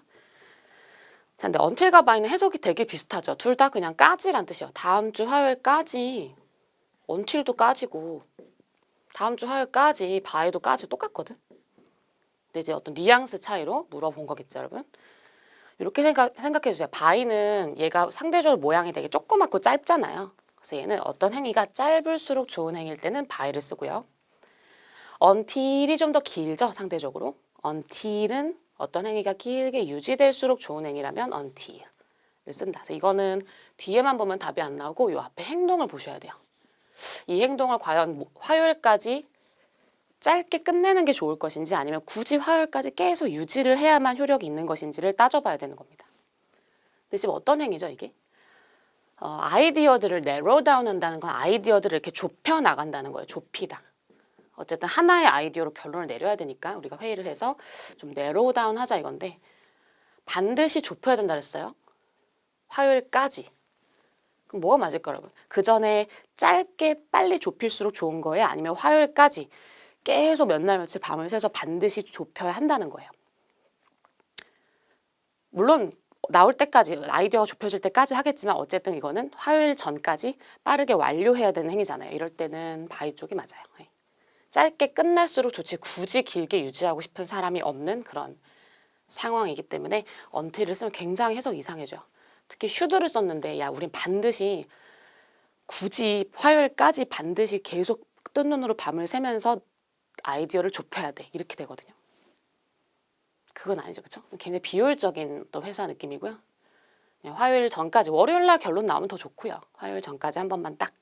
자, 근데 until과 by는 해석이 되게 비슷하죠. 둘 다 그냥 까지란 뜻이에요. 다음 주 화요일까지. until도 까지고 다음 주 화요일까지 by도 까지 똑같거든. 근데 이제 어떤 뉘앙스 차이로 물어본 거겠죠, 여러분. 이렇게 생각해 주세요. by는 얘가 상대적으로 모양이 되게 조그맣고 짧잖아요. 그래서 얘는 어떤 행위가 짧을수록 좋은 행위일 때는 by를 쓰고요. until이 좀 더 길죠, 상대적으로. until은 어떤 행위가 길게 유지될수록 좋은 행위라면 until을 쓴다. 그래서 이거는 뒤에만 보면 답이 안 나오고 이 앞에 행동을 보셔야 돼요. 이 행동을 과연 화요일까지 짧게 끝내는 게 좋을 것인지 아니면 굳이 화요일까지 계속 유지를 해야만 효력이 있는 것인지를 따져봐야 되는 겁니다. 근데 지금 어떤 행위죠, 이게? 아이디어들을 narrow down 한다는 건 아이디어들을 이렇게 좁혀 나간다는 거예요. 좁히다. 어쨌든 하나의 아이디어로 결론을 내려야 되니까 우리가 회의를 해서 좀 narrow down 하자 이건데 반드시 좁혀야 된다 그랬어요. 화요일까지. 그럼 뭐가 맞을까 여러분? 그 전에 짧게 빨리 좁힐수록 좋은 거예요? 아니면 화요일까지 계속 몇 날 며칠 밤을 새서 반드시 좁혀야 한다는 거예요. 물론 나올 때까지 아이디어가 좁혀질 때까지 하겠지만 어쨌든 이거는 화요일 전까지 빠르게 완료해야 되는 행위잖아요. 이럴 때는 바이 쪽이 맞아요. 짧게 끝날수록 좋지 굳이 길게 유지하고 싶은 사람이 없는 그런 상황이기 때문에 until을 쓰면 굉장히 해석 이상해져요. 특히 should를 썼는데 야 우린 반드시 굳이 화요일까지 반드시 계속 뜬 눈으로 밤을 새면서 아이디어를 좁혀야 돼 이렇게 되거든요. 그건 아니죠, 그렇죠? 굉장히 비효율적인 또 회사 느낌이고요. 그냥 화요일 전까지 월요일 날 결론 나오면 더 좋고요. 화요일 전까지 한 번만 딱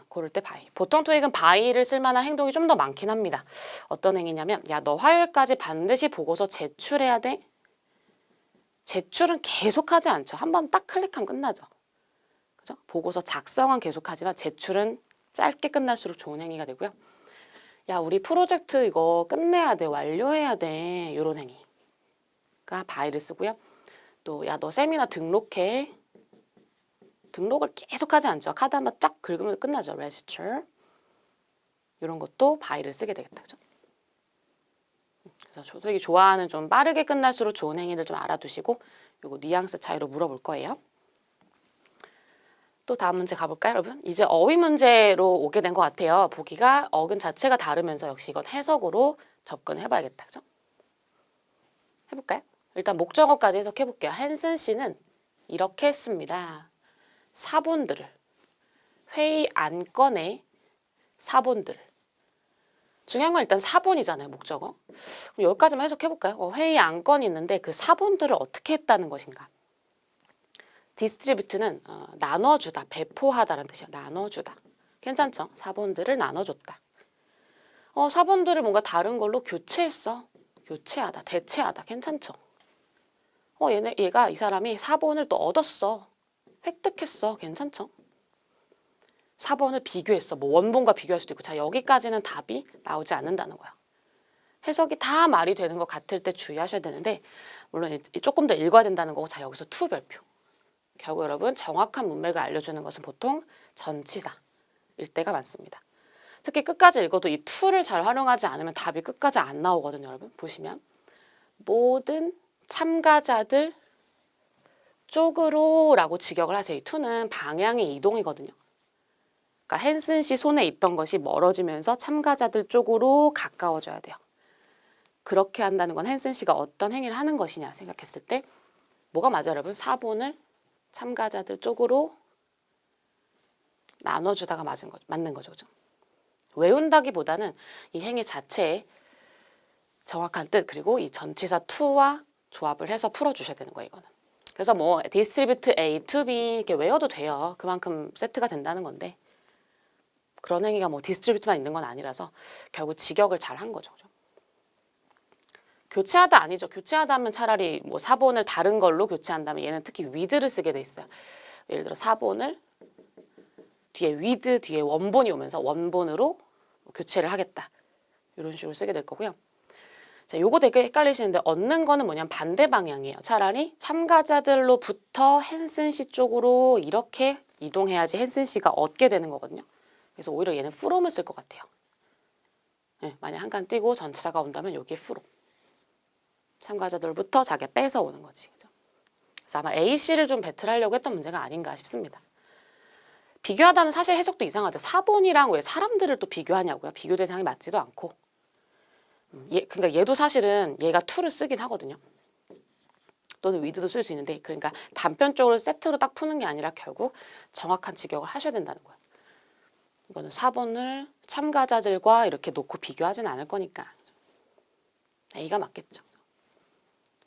고를 때 바이. 보통 토익은 바이를 쓸만한 행동이 좀 더 많긴 합니다. 어떤 행위냐면 야 너 화요일까지 반드시 보고서 제출해야 돼. 제출은 계속하지 않죠. 한 번 딱 클릭하면 끝나죠. 그죠? 보고서 작성은 계속하지만 제출은 짧게 끝날수록 좋은 행위가 되고요. 야 우리 프로젝트 이거 끝내야 돼. 완료해야 돼. 이런 행위가 바이를 쓰고요. 또 야 너 세미나 등록해. 등록을 계속하지 않죠. 카드 한번 쫙 긁으면 끝나죠. register. 이런 것도 바이를 쓰게 되겠다. 그죠? 그래서 되게 좋아하는 좀 빠르게 끝날수록 좋은 행위들 좀 알아두시고 요거 뉘앙스 차이로 물어볼 거예요. 또 다음 문제 가볼까요, 여러분? 이제 어휘 문제로 오게 된 것 같아요. 보기가 어근 자체가 다르면서 역시 이건 해석으로 접근을 해봐야겠다. 그죠? 해볼까요? 일단 목적어까지 해석해볼게요. 헨슨 씨는 이렇게 했습니다. 사본들을 회의 안건의 사본들을 중요한 건 일단 사본이잖아요. 목적어. 그럼 여기까지만 해석해볼까요? 회의 안건이 있는데 그 사본들을 어떻게 했다는 것인가. 디스트리뷰트는 나눠주다, 배포하다라는 뜻이에요. 나눠주다. 괜찮죠? 사본들을 나눠줬다. 사본들을 뭔가 다른 걸로 교체했어. 교체하다, 대체하다. 괜찮죠? 얘가 이 사람이 사본을 또 얻었어. 획득했어. 괜찮죠? 사본을 비교했어. 뭐 원본과 비교할 수도 있고. 자, 여기까지는 답이 나오지 않는다는 거야. 해석이 다 말이 되는 것 같을 때 주의하셔야 되는데 물론 조금 더 읽어야 된다는 거고. 자, 여기서 to 별표. 결국 여러분 정확한 문맥을 알려주는 것은 보통 전치사일 때가 많습니다. 특히 끝까지 읽어도 이 to를 잘 활용하지 않으면 답이 끝까지 안 나오거든요. 여러분 보시면 모든 참가자들 쪽으로 라고 직역을 하세요. 이 to는 방향의 이동이거든요. 그러니까 헨슨 씨 손에 있던 것이 멀어지면서 참가자들 쪽으로 가까워져야 돼요. 그렇게 한다는 건 헨슨 씨가 어떤 행위를 하는 것이냐 생각했을 때 뭐가 맞아요, 여러분? 사본을 참가자들 쪽으로 나눠주다가 맞는 거죠. 그죠? 외운다기보다는 이 행위 자체의 정확한 뜻 그리고 이 전치사 to와 조합을 해서 풀어주셔야 되는 거예요. 이거는. 그래서 뭐 distribute A to B 이렇게 외워도 돼요. 그만큼 세트가 된다는 건데 그런 행위가 뭐 distribute만 있는 건 아니라서 결국 직역을 잘 한 거죠. 그죠? 교체하다 아니죠. 교체하다 하면 차라리 뭐 사본을 다른 걸로 교체한다면 얘는 특히 with를 쓰게 돼 있어요. 예를 들어 사본을 뒤에 with 뒤에 원본이 오면서 원본으로 교체를 하겠다. 이런 식으로 쓰게 될 거고요. 자, 요거 되게 헷갈리시는데 얻는 거는 뭐냐면 반대 방향이에요. 차라리 참가자들로부터 헨슨 씨 쪽으로 이렇게 이동해야지 헨슨 씨가 얻게 되는 거거든요. 그래서 오히려 얘는 from을 쓸 것 같아요. 네, 만약 한 칸 띄고 전치사가 온다면 여기에 from. 참가자들부터 자기가 뺏어 오는 거지. 그죠? 그래서 아마 A, C를 좀 배틀하려고 했던 문제가 아닌가 싶습니다. 비교하다는 사실 해석도 이상하죠. 사본이랑 왜 사람들을 또 비교하냐고요. 비교 대상이 맞지도 않고. 그러니까 얘도 사실은 얘가 to를 쓰긴 하거든요. 또는 with도 쓸 수 있는데, 그러니까 단편적으로 세트로 딱 푸는 게 아니라 결국 정확한 직역을 하셔야 된다는 거예요. 이거는 사본을 참가자들과 이렇게 놓고 비교하진 않을 거니까 A가 맞겠죠.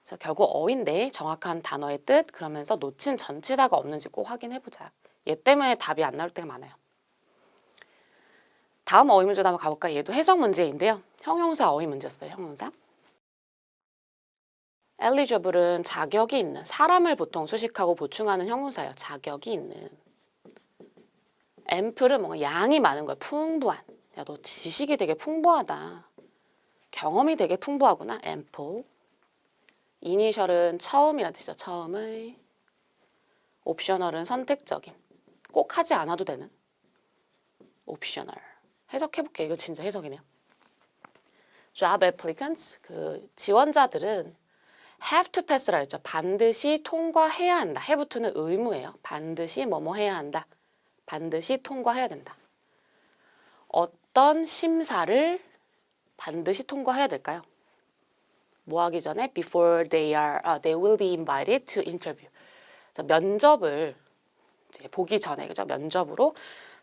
그래서 결국 어인데 정확한 단어의 뜻, 그러면서 놓친 전치사가 없는지 꼭 확인해보자. 얘 때문에 답이 안 나올 때가 많아요. 다음 어휘 문제도 한번 가볼까요? 얘도 해석 문제인데요. 형용사 어휘 문제였어요. 형용사. eligible은 자격이 있는, 사람을 보통 수식하고 보충하는 형용사예요. 자격이 있는. ample은 뭔가 양이 많은 거예요. 풍부한. 야, 너 지식이 되게 풍부하다. 경험이 되게 풍부하구나. ample. initial은 처음이라는 뜻이죠. 처음의. optional은 선택적인. 꼭 하지 않아도 되는. optional. 해석해볼게요. 이거 진짜 해석이네요. job applicants, 그 지원자들은 have to pass라 했죠. 반드시 통과해야 한다. have토는 의무예요. 반드시 뭐뭐 해야 한다. 반드시 통과해야 된다. 어떤 심사를 반드시 통과해야 될까요? 뭐 하기 전에 before they will be invited to interview. 그래서 면접을 이제 보기 전에, 그죠? 면접으로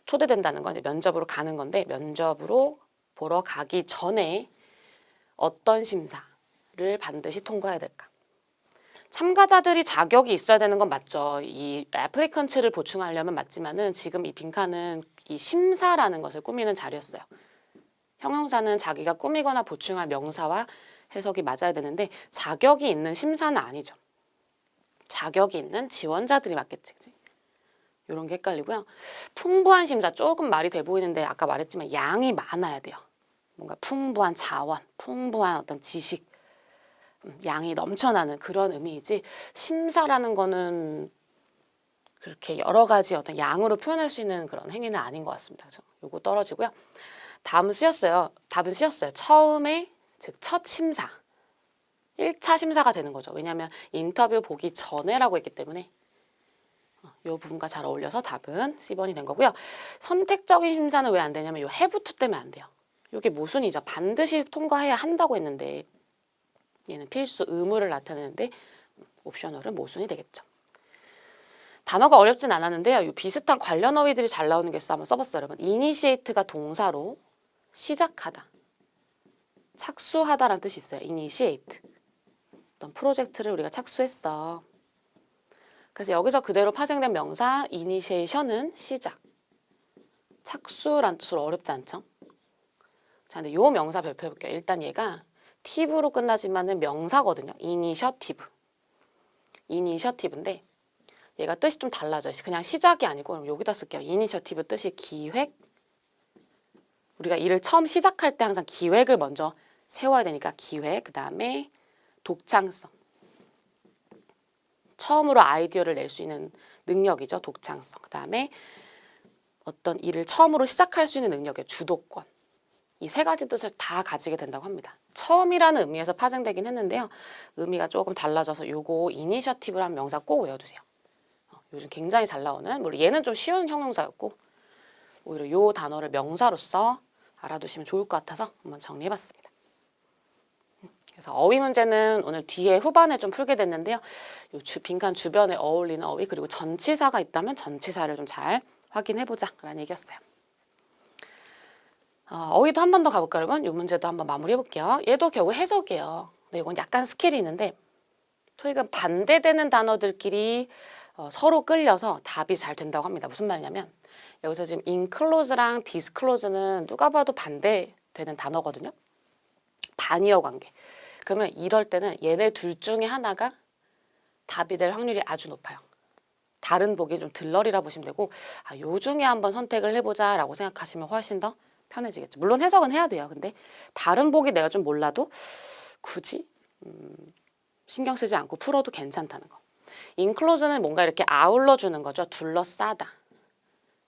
초대된다는 건 이제 면접으로 가는 건데, 면접으로 보러 가기 전에 어떤 심사를 반드시 통과해야 될까? 참가자들이 자격이 있어야 되는 건 맞죠. 이 applicant를 보충하려면 맞지만은 지금 이 빈칸은 이 심사라는 것을 꾸미는 자리였어요. 형용사는 자기가 꾸미거나 보충할 명사와 해석이 맞아야 되는데 자격이 있는 심사는 아니죠. 자격이 있는 지원자들이 맞겠지. 그치? 이런 게 헷갈리고요. 풍부한 심사, 조금 말이 돼 보이는데 아까 말했지만 양이 많아야 돼요. 뭔가 풍부한 자원, 풍부한 어떤 지식, 양이 넘쳐나는 그런 의미이지 심사라는 거는 그렇게 여러 가지 어떤 양으로 표현할 수 있는 그런 행위는 아닌 것 같습니다. 그래서 요거 떨어지고요. 다음은 쓰였어요. 답은 쓰였어요. 처음에, 즉 첫 심사. 1차 심사가 되는 거죠. 왜냐하면 인터뷰 보기 전에라고 했기 때문에 이 부분과 잘 어울려서 답은 C번이 된 거고요. 선택적인 심사는 왜 안 되냐면 이 have to 때문에 안 돼요. 이게 모순이죠. 반드시 통과해야 한다고 했는데 얘는 필수 의무를 나타내는데 옵셔널은 모순이 되겠죠. 단어가 어렵진 않았는데요. 이 비슷한 관련 어휘들이 잘 나오는 게 있어 한번 써봤어요. 여러분. initiate가 동사로 시작하다, 착수하다라는 뜻이 있어요. initiate. 어떤 프로젝트를 우리가 착수했어. 그래서 여기서 그대로 파생된 명사 initiation은 시작, 착수란 뜻으로 어렵지 않죠? 자, 근데 요 명사 발표해볼게요. 일단 얘가 tive로 끝나지만은 명사거든요. initiative. initiative인데 얘가 뜻이 좀 달라져요. 그냥 시작이 아니고 여기다 쓸게요. initiative 뜻이 기획. 우리가 일을 처음 시작할 때 항상 기획을 먼저 세워야 되니까 기획, 그 다음에 독창성. 처음으로 아이디어를 낼 수 있는 능력이죠. 독창성. 그 다음에 어떤 일을 처음으로 시작할 수 있는 능력의 주도권. 이 세 가지 뜻을 다 가지게 된다고 합니다. 처음이라는 의미에서 파생되긴 했는데요. 의미가 조금 달라져서 요거 이니셔티브라는 명사 꼭 외워두세요. 요즘 굉장히 잘 나오는, 물론 얘는 좀 쉬운 형용사였고 오히려 요 단어를 명사로서 알아두시면 좋을 것 같아서 한번 정리해봤습니다. 그래서 어휘 문제는 오늘 뒤에 후반에 좀 풀게 됐는데요. 요 빈칸 주변에 어울리는 어휘 그리고 전치사가 있다면 전치사를 좀 잘 확인해보자 라는 얘기였어요. 어휘도 한 번 더 가볼까요, 여러분? 이 문제도 한번 마무리해볼게요. 얘도 결국 해석이에요. 근데 이건 약간 스킬이 있는데 토익은 반대되는 단어들끼리 서로 끌려서 답이 잘 된다고 합니다. 무슨 말이냐면 여기서 지금 inclose랑 disclose는 누가 봐도 반대되는 단어거든요. 반이어 관계. 그러면 이럴 때는 얘네 둘 중에 하나가 답이 될 확률이 아주 높아요. 다른 보기 좀 들러리라 보시면 되고 요 중에 한번 선택을 해보자 라고 생각하시면 훨씬 더 편해지겠죠. 물론 해석은 해야 돼요. 근데 다른 보기 내가 좀 몰라도 굳이 신경 쓰지 않고 풀어도 괜찮다는 거. inclose는 뭔가 이렇게 아울러 주는 거죠. 둘러싸다.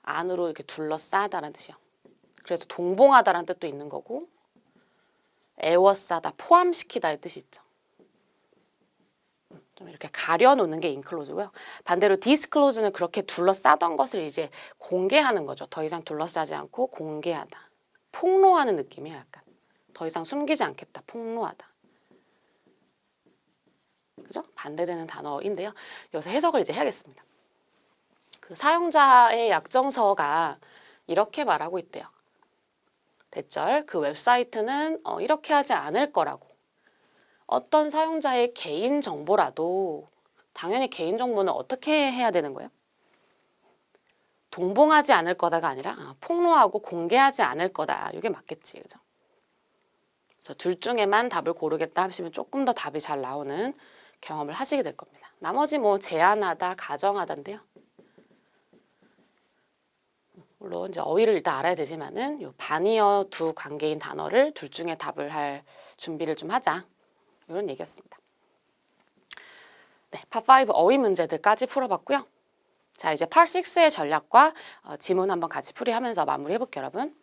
안으로 이렇게 둘러싸다라는 뜻이요. 그래서 동봉하다라는 뜻도 있는 거고 에워싸다, 포함시키다의 뜻이 있죠. 좀 이렇게 가려놓는 게 인클로즈고요. 반대로 디스클로즈는 그렇게 둘러싸던 것을 이제 공개하는 거죠. 더 이상 둘러싸지 않고 공개하다. 폭로하는 느낌이에요. 약간. 더 이상 숨기지 않겠다. 폭로하다. 그죠? 반대되는 단어인데요. 여기서 해석을 이제 해야겠습니다. 그 사용자의 약정서가 이렇게 말하고 있대요. 대절, 그 웹사이트는 이렇게 하지 않을 거라고. 어떤 사용자의 개인정보라도 당연히 개인정보는 어떻게 해야 되는 거예요? 동봉하지 않을 거다가 아니라 폭로하고 공개하지 않을 거다. 이게 맞겠지. 그죠? 그래서 둘 중에만 답을 고르겠다 하시면 조금 더 답이 잘 나오는 경험을 하시게 될 겁니다. 나머지 뭐 제한하다, 가정하다인데요. 물론 이제 어휘를 일단 알아야 되지만은 요 반이어 두 관계인 단어를 둘 중에 답을 할 준비를 좀 하자. 이런 얘기였습니다. 네, 파5 어휘 문제들까지 풀어봤고요. 자, 이제 파6의 전략과 지문 한번 같이 풀이하면서 마무리해볼게요, 여러분.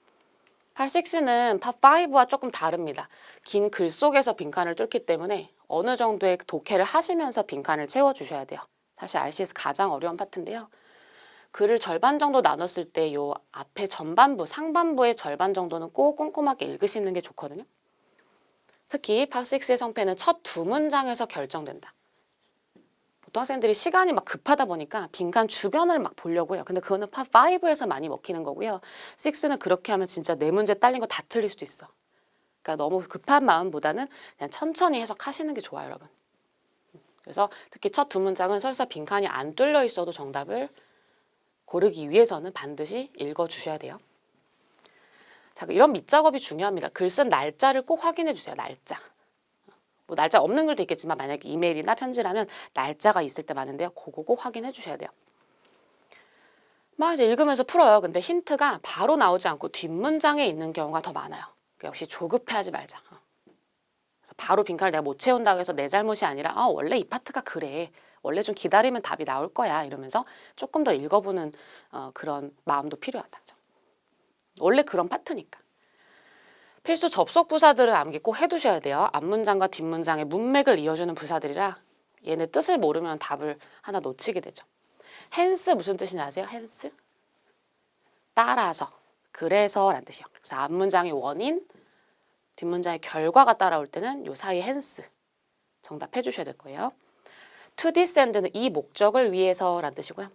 파6는 파5와 조금 다릅니다. 긴 글 속에서 빈칸을 뚫기 때문에 어느 정도의 독해를 하시면서 빈칸을 채워주셔야 돼요. 사실 RC에서 가장 어려운 파트인데요. 글을 절반 정도 나눴을 때 요 앞에 전반부, 상반부의 절반 정도는 꼭 꼼꼼하게 읽으시는 게 좋거든요. 특히 파6의 성패는 첫 두 문장에서 결정된다. 보통 학생들이 시간이 막 급하다 보니까 빈칸 주변을 막 보려고 해요. 근데 그거는 파5에서 많이 먹히는 거고요. 6는 그렇게 하면 진짜 네 문제 딸린 거 다 틀릴 수도 있어. 그러니까 너무 급한 마음보다는 그냥 천천히 해석하시는 게 좋아요, 여러분. 그래서 특히 첫 두 문장은 설사 빈칸이 안 뚫려 있어도 정답을 고르기 위해서는 반드시 읽어주셔야 돼요. 자, 이런 밑작업이 중요합니다. 글 쓴 날짜를 꼭 확인해 주세요. 날짜. 뭐 날짜 없는 글도 있겠지만 만약에 이메일이나 편지라면 날짜가 있을 때 많은데요. 그거 꼭 확인해 주셔야 돼요. 막 이제 읽으면서 풀어요. 근데 힌트가 바로 나오지 않고 뒷문장에 있는 경우가 더 많아요. 역시 조급해하지 말자. 그래서 바로 빈칸을 내가 못 채운다고 해서 내 잘못이 아니라 원래 이 파트가 그래. 원래 좀 기다리면 답이 나올 거야. 이러면서 조금 더 읽어보는 그런 마음도 필요하다. 원래 그런 파트니까. 필수 접속 부사들은 암기 꼭 해두셔야 돼요. 앞문장과 뒷문장의 문맥을 이어주는 부사들이라 얘네 뜻을 모르면 답을 하나 놓치게 되죠. hence 무슨 뜻인지 아세요? hence? 따라서, 그래서 라는 뜻이요. 그래서 앞문장의 원인, 뒷문장의 결과가 따라올 때는 요 사이 hence 정답해 주셔야 될 거예요. to descend는 이 목적을 위해서 라는 뜻이고요.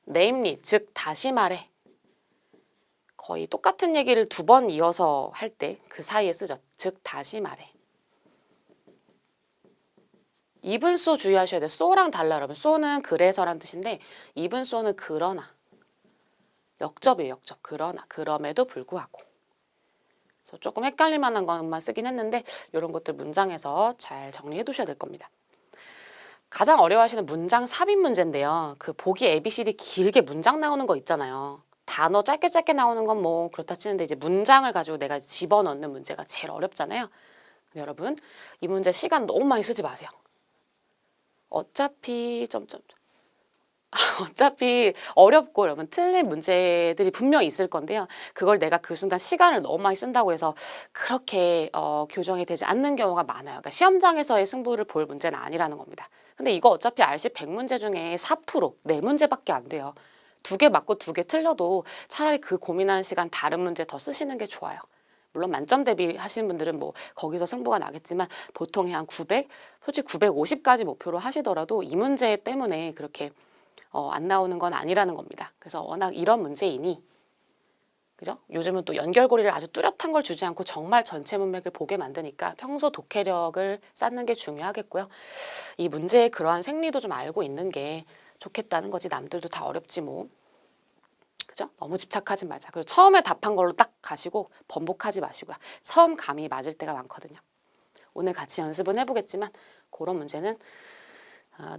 namely, 즉 다시 말해. 거의 똑같은 얘기를 두 번 이어서 할 때 그 사이에 쓰죠. 즉 다시 말해. even so 주의하셔야 돼요. so랑 달라 여러분. so는 그래서란 뜻인데 even so는 그러나. 역접이에요. 역접. 그러나. 그럼에도 불구하고. 그래서 조금 헷갈릴 만한 것만 쓰긴 했는데 이런 것들 문장에서 잘 정리해 두셔야 될 겁니다. 가장 어려워하시는 문장 삽입 문제인데요. 그 보기 ABCD 길게 문장 나오는 거 있잖아요. 단어 짧게 짧게 나오는 건 뭐 그렇다 치는데 이제 문장을 가지고 내가 집어넣는 문제가 제일 어렵잖아요. 근데 여러분 이 문제 시간 너무 많이 쓰지 마세요. 어차피 어차피 어렵고 여러분 틀린 문제들이 분명히 있을 건데요. 그걸 내가 그 순간 시간을 너무 많이 쓴다고 해서 그렇게 교정이 되지 않는 경우가 많아요. 그러니까 시험장에서의 승부를 볼 문제는 아니라는 겁니다. 근데 이거 어차피 RC 100문제 중에 4%, 4문제밖에 안 돼요. 2개 맞고 2개 틀려도 차라리 그 고민하는 시간 다른 문제 더 쓰시는 게 좋아요. 물론 만점 대비 하시는 분들은 뭐 거기서 승부가 나겠지만 보통 한 900, 솔직히 950까지 목표로 하시더라도 이 문제 때문에 그렇게 안 나오는 건 아니라는 겁니다. 그래서 워낙 이런 문제이니 그죠? 요즘은 또 연결고리를 아주 뚜렷한 걸 주지 않고 정말 전체 문맥을 보게 만드니까 평소 독해력을 쌓는 게 중요하겠고요. 이 문제의 그러한 생리도 좀 알고 있는 게 좋겠다는 거지. 남들도 다 어렵지 뭐. 그죠? 너무 집착하지 말자. 그리고 처음에 답한 걸로 딱 가시고 번복하지 마시고요. 처음 감이 맞을 때가 많거든요. 오늘 같이 연습은 해보겠지만 그런 문제는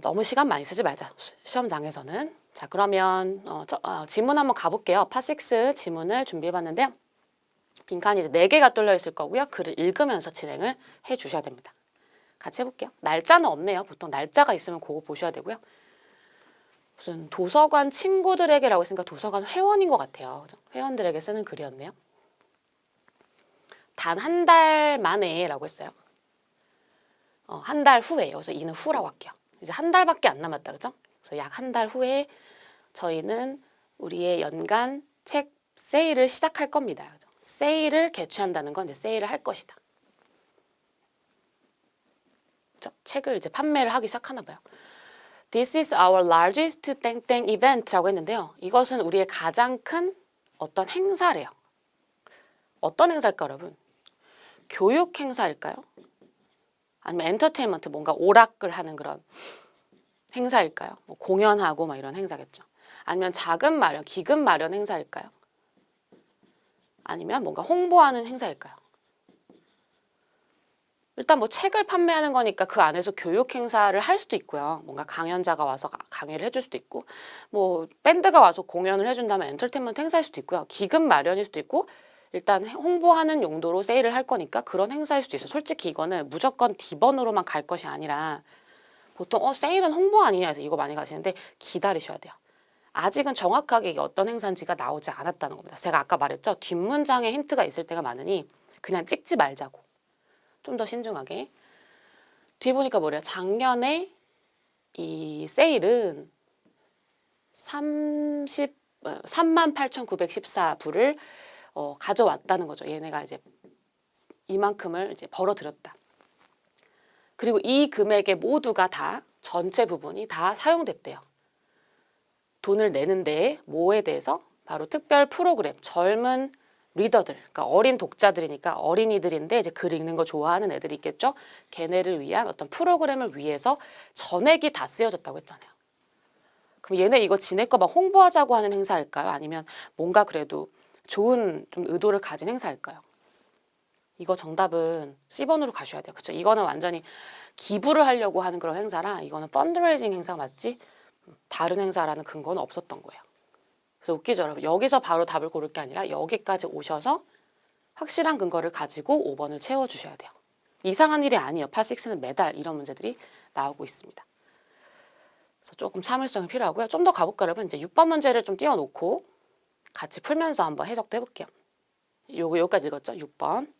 너무 시간 많이 쓰지 말자. 시험장에서는. 자, 그러면 지문 한번 가볼게요. 파6 지문을 준비해봤는데요. 빈칸이 이제 4개가 뚫려 있을 거고요. 글을 읽으면서 진행을 해주셔야 됩니다. 같이 해볼게요. 날짜는 없네요. 보통 날짜가 있으면 그거 보셔야 되고요. 무슨 도서관 친구들에게라고 했으니까 도서관 회원인 것 같아요. 그죠? 회원들에게 쓰는 글이었네요. 단 한 달 만에라고 했어요. 한 달 후에, 여기서 이는 후라고 할게요. 이제 한 달밖에 안 남았다, 그죠? 그래서 약 한 달 후에 저희는 우리의 연간 책 세일을 시작할 겁니다. 그죠? 세일을 개최한다는 건 이제 세일을 할 것이다. 그죠? 책을 이제 판매를 하기 시작하나 봐요. This is our largest 땡땡 event라고 했는데요. 이것은 우리의 가장 큰 어떤 행사래요. 어떤 행사일까, 여러분? 교육 행사일까요? 아니면 엔터테인먼트, 뭔가 오락을 하는 그런 행사일까요? 뭐 공연하고 막 이런 행사겠죠. 아니면 자금 마련, 기금 마련 행사일까요? 아니면 뭔가 홍보하는 행사일까요? 일단 뭐 책을 판매하는 거니까 그 안에서 교육 행사를 할 수도 있고요. 뭔가 강연자가 와서 강의를 해줄 수도 있고, 뭐 밴드가 와서 공연을 해준다면 엔터테인먼트 행사일 수도 있고요. 기금 마련일 수도 있고, 일단 홍보하는 용도로 세일을 할 거니까 그런 행사일 수도 있어요. 솔직히 이거는 무조건 D번으로만 갈 것이 아니라 보통 세일은 홍보 아니냐 해서 이거 많이 가시는데 기다리셔야 돼요. 아직은 정확하게 이게 어떤 행사인지가 나오지 않았다는 겁니다. 제가 아까 말했죠. 뒷문장에 힌트가 있을 때가 많으니 그냥 찍지 말자고. 좀 더 신중하게. 뒤에 보니까 뭐래요? 작년에 이 세일은 38,914불을 가져왔다는 거죠. 얘네가 이제 이만큼을 이제 벌어들였다. 그리고 이 금액의 모두가 다 전체 부분이 다 사용됐대요. 돈을 내는데 뭐에 대해서? 바로 특별 프로그램, 젊은 리더들, 그러니까 어린 독자들이니까 어린이들인데 이제 글 읽는 거 좋아하는 애들이 있겠죠. 걔네를 위한 어떤 프로그램을 위해서 전액이 다 쓰여졌다고 했잖아요. 그럼 얘네 이거 지네 거 막 홍보하자고 하는 행사일까요? 아니면 뭔가 그래도 좋은 좀 의도를 가진 행사일까요? 이거 정답은 C번으로 가셔야 돼요. 그렇죠? 이거는 완전히 기부를 하려고 하는 그런 행사라 이거는 펀드레이징 행사가 맞지 다른 행사라는 근거는 없었던 거예요. 그래서 웃기죠, 여러분. 여기서 바로 답을 고를 게 아니라 여기까지 오셔서 확실한 근거를 가지고 5번을 채워주셔야 돼요. 이상한 일이 아니에요. 파6는 매달 이런 문제들이 나오고 있습니다. 그래서 조금 참을성이 필요하고요. 좀 더 가볼까요, 여러분? 이제 6번 문제를 좀 띄워놓고 같이 풀면서 한번 해석도 해볼게요. 여기까지 읽었죠? 6번.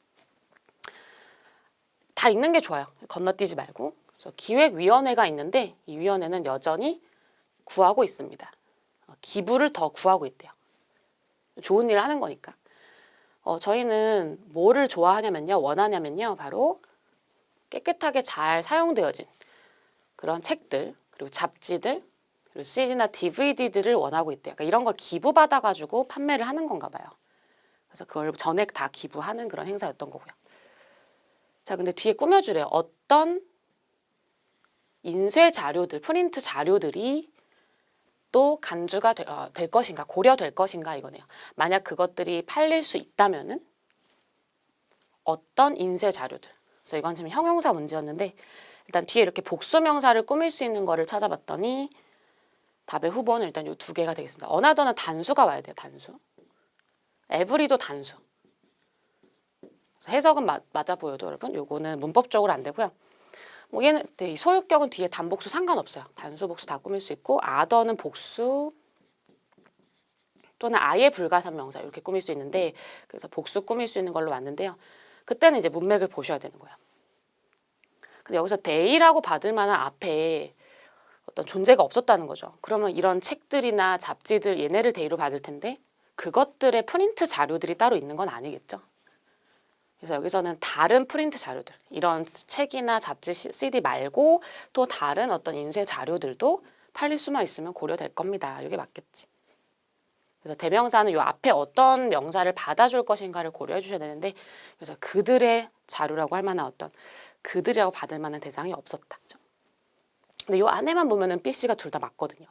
다 읽는 게 좋아요. 건너뛰지 말고. 그래서 기획위원회가 있는데 이 위원회는 여전히 구하고 있습니다. 기부를 더 구하고 있대요. 좋은 일을 하는 거니까. 저희는 뭐를 좋아하냐면요. 원하냐면요. 바로 깨끗하게 잘 사용되어진 그런 책들, 그리고 잡지들, 그리고 CD나 DVD들을 원하고 있대요. 그러니까 이런 걸 기부받아가지고 판매를 하는 건가 봐요. 그래서 그걸 전액 다 기부하는 그런 행사였던 거고요. 자, 근데 뒤에 꾸며주래요. 어떤 인쇄 자료들, 프린트 자료들이 또 간주가 될 것인가, 고려될 것인가 이거네요. 만약 그것들이 팔릴 수 있다면은 어떤 인쇄 자료들. 그래서 이건 지금 형용사 문제였는데 일단 뒤에 이렇게 복수명사를 꾸밀 수 있는 거를 찾아봤더니 답의 후보는 일단 이 두 개가 되겠습니다. 어나더는 단수가 와야 돼요. 단수. 에브리도 단수. 해석은 맞아 보여도 여러분 요거는 문법적으로 안 되고요. 뭐 얘는 소유격은 뒤에 단복수 상관없어요. 단수, 복수 다 꾸밀 수 있고 아더는 복수 또는 아예 불가산 명사 이렇게 꾸밀 수 있는데 그래서 복수 꾸밀 수 있는 걸로 왔는데요. 그때는 이제 문맥을 보셔야 되는 거예요. 근데 여기서 데이라고 받을 만한 앞에 어떤 존재가 없었다는 거죠. 그러면 이런 책들이나 잡지들 얘네를 데이로 받을 텐데 그것들의 프린트 자료들이 따로 있는 건 아니겠죠. 그래서 여기서는 다른 프린트 자료들, 이런 책이나 잡지, CD 말고 또 다른 어떤 인쇄 자료들도 팔릴 수만 있으면 고려될 겁니다. 이게 맞겠지. 그래서 대명사는 이 앞에 어떤 명사를 받아줄 것인가를 고려해 주셔야 되는데 그래서 그들의 자료라고 할 만한 어떤 그들이라고 받을 만한 대상이 없었다. 근데 이 안에만 보면은 B, C가 둘 다 맞거든요.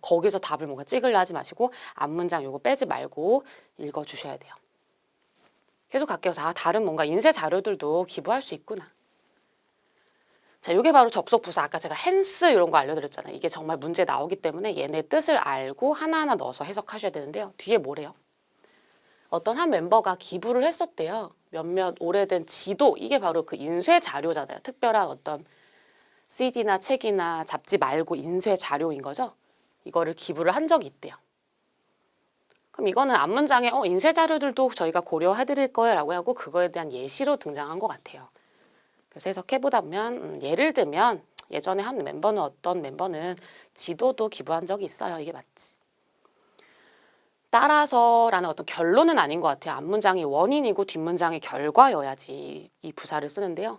거기서 답을 뭔가 찍으려 하지 마시고 앞문장 요거 빼지 말고 읽어주셔야 돼요. 계속 갈게요. 다른 뭔가 인쇄 자료들도 기부할 수 있구나. 자, 이게 바로 접속 부사. 아까 제가 hence 이런 거 알려드렸잖아요. 이게 정말 문제 나오기 때문에 얘네 뜻을 알고 하나하나 넣어서 해석하셔야 되는데요. 뒤에 뭐래요? 어떤 한 멤버가 기부를 했었대요. 몇몇 오래된 지도. 이게 바로 그 인쇄 자료잖아요. 특별한 어떤 CD나 책이나 잡지 말고 인쇄 자료인 거죠. 이거를 기부를 한 적이 있대요. 그럼 이거는 앞문장에 인쇄 자료들도 저희가 고려해 드릴 거예요 라고 하고 그거에 대한 예시로 등장한 것 같아요. 그래서 해석해보다 보면 예를 들면 예전에 한 멤버는 어떤 멤버는 지도도 기부한 적이 있어요. 이게 맞지. 따라서라는 어떤 결론은 아닌 것 같아요. 앞문장이 원인이고 뒷문장이 결과여야지 이 부사를 쓰는데요.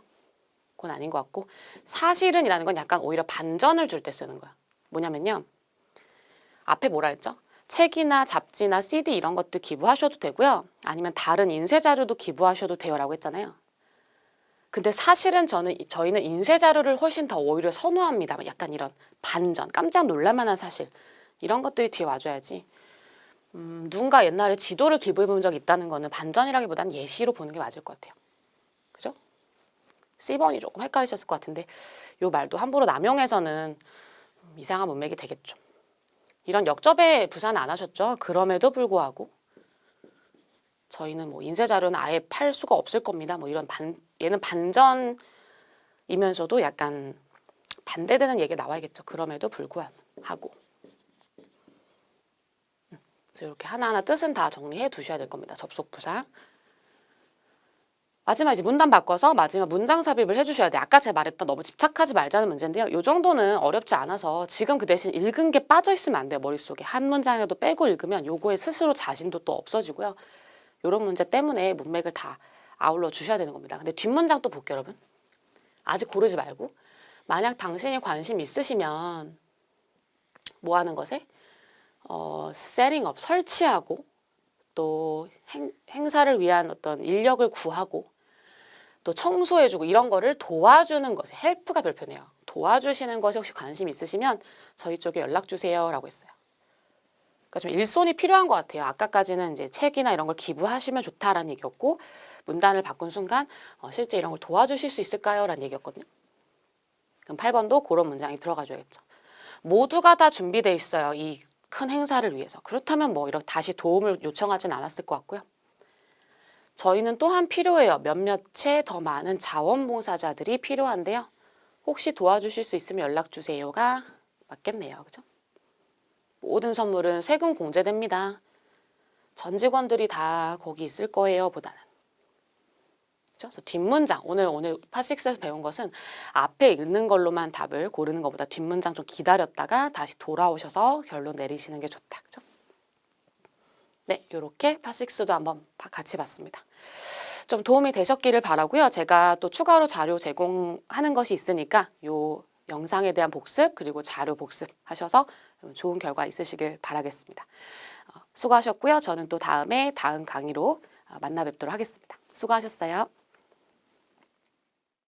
그건 아닌 것 같고 사실은 이라는 건 약간 오히려 반전을 줄 때 쓰는 거야. 뭐냐면요. 앞에 뭐라 했죠? 책이나 잡지나 CD 이런 것들 기부하셔도 되고요. 아니면 다른 인쇄 자료도 기부하셔도 돼요 라고 했잖아요. 근데 사실은 저희는 인쇄 자료를 훨씬 더 오히려 선호합니다. 약간 이런 반전, 깜짝 놀랄만한 사실 이런 것들이 뒤에 와줘야지. 누군가 옛날에 지도를 기부해 본 적이 있다는 거는 반전이라기보다는 예시로 보는 게 맞을 것 같아요. 그죠? C번이 조금 헷갈리셨을 것 같은데 이 말도 함부로 남용해서는 이상한 문맥이 되겠죠. 이런 역접의 부사는 안 하셨죠? 그럼에도 불구하고 저희는 뭐 인쇄 자료는 아예 팔 수가 없을 겁니다. 뭐 이런 얘는 반전이면서도 약간 반대되는 얘기가 나와야겠죠. 그럼에도 불구하고. 그래서 이렇게 하나하나 뜻은 다 정리해 두셔야 될 겁니다. 접속 부사. 마지막 이제 문단 바꿔서 마지막 문장 삽입을 해주셔야 돼요. 아까 제가 말했던 너무 집착하지 말자는 문제인데요. 이 정도는 어렵지 않아서 지금 그 대신 읽은 게 빠져 있으면 안 돼요. 머릿속에. 한 문장이라도 빼고 읽으면 요거에 스스로 자신도 또 없어지고요. 이런 문제 때문에 문맥을 다 아울러 주셔야 되는 겁니다. 근데 뒷문장 또 볼게요, 여러분. 아직 고르지 말고. 만약 당신이 관심 있으시면 뭐 하는 것에? 세팅업, 설치하고 또 행사를 위한 어떤 인력을 구하고 또 청소해주고 이런 거를 도와주는 것에 헬프가 별표네요. 도와주시는 것에 혹시 관심 있으시면 저희 쪽에 연락 주세요 라고 했어요. 그러니까 좀 일손이 필요한 것 같아요. 아까까지는 이제 책이나 이런 걸 기부하시면 좋다라는 얘기였고 문단을 바꾼 순간 실제 이런 걸 도와주실 수 있을까요? 라는 얘기였거든요. 그럼 8번도 그런 문장이 들어가줘야겠죠. 모두가 다 준비돼 있어요. 이 큰 행사를 위해서. 그렇다면 뭐 이렇게 다시 도움을 요청하진 않았을 것 같고요. 저희는 또한 필요해요. 몇몇의 더 많은 자원봉사자들이 필요한데요. 혹시 도와주실 수 있으면 연락 주세요가 맞겠네요. 그죠? 모든 선물은 세금 공제됩니다. 전 직원들이 다 거기 있을 거예요 보다는. 그래서 뒷문장, 오늘 파6에서 배운 것은 앞에 읽는 걸로만 답을 고르는 것보다 뒷문장 좀 기다렸다가 다시 돌아오셔서 결론 내리시는 게 좋다. 그죠? 네, 이렇게 파6도 한번 같이 봤습니다. 좀 도움이 되셨기를 바라고요. 제가 또 추가로 자료 제공하는 것이 있으니까 요 영상에 대한 복습 그리고 자료 복습하셔서 좋은 결과 있으시길 바라겠습니다. 수고하셨고요. 저는 또 다음 강의로 만나 뵙도록 하겠습니다. 수고하셨어요.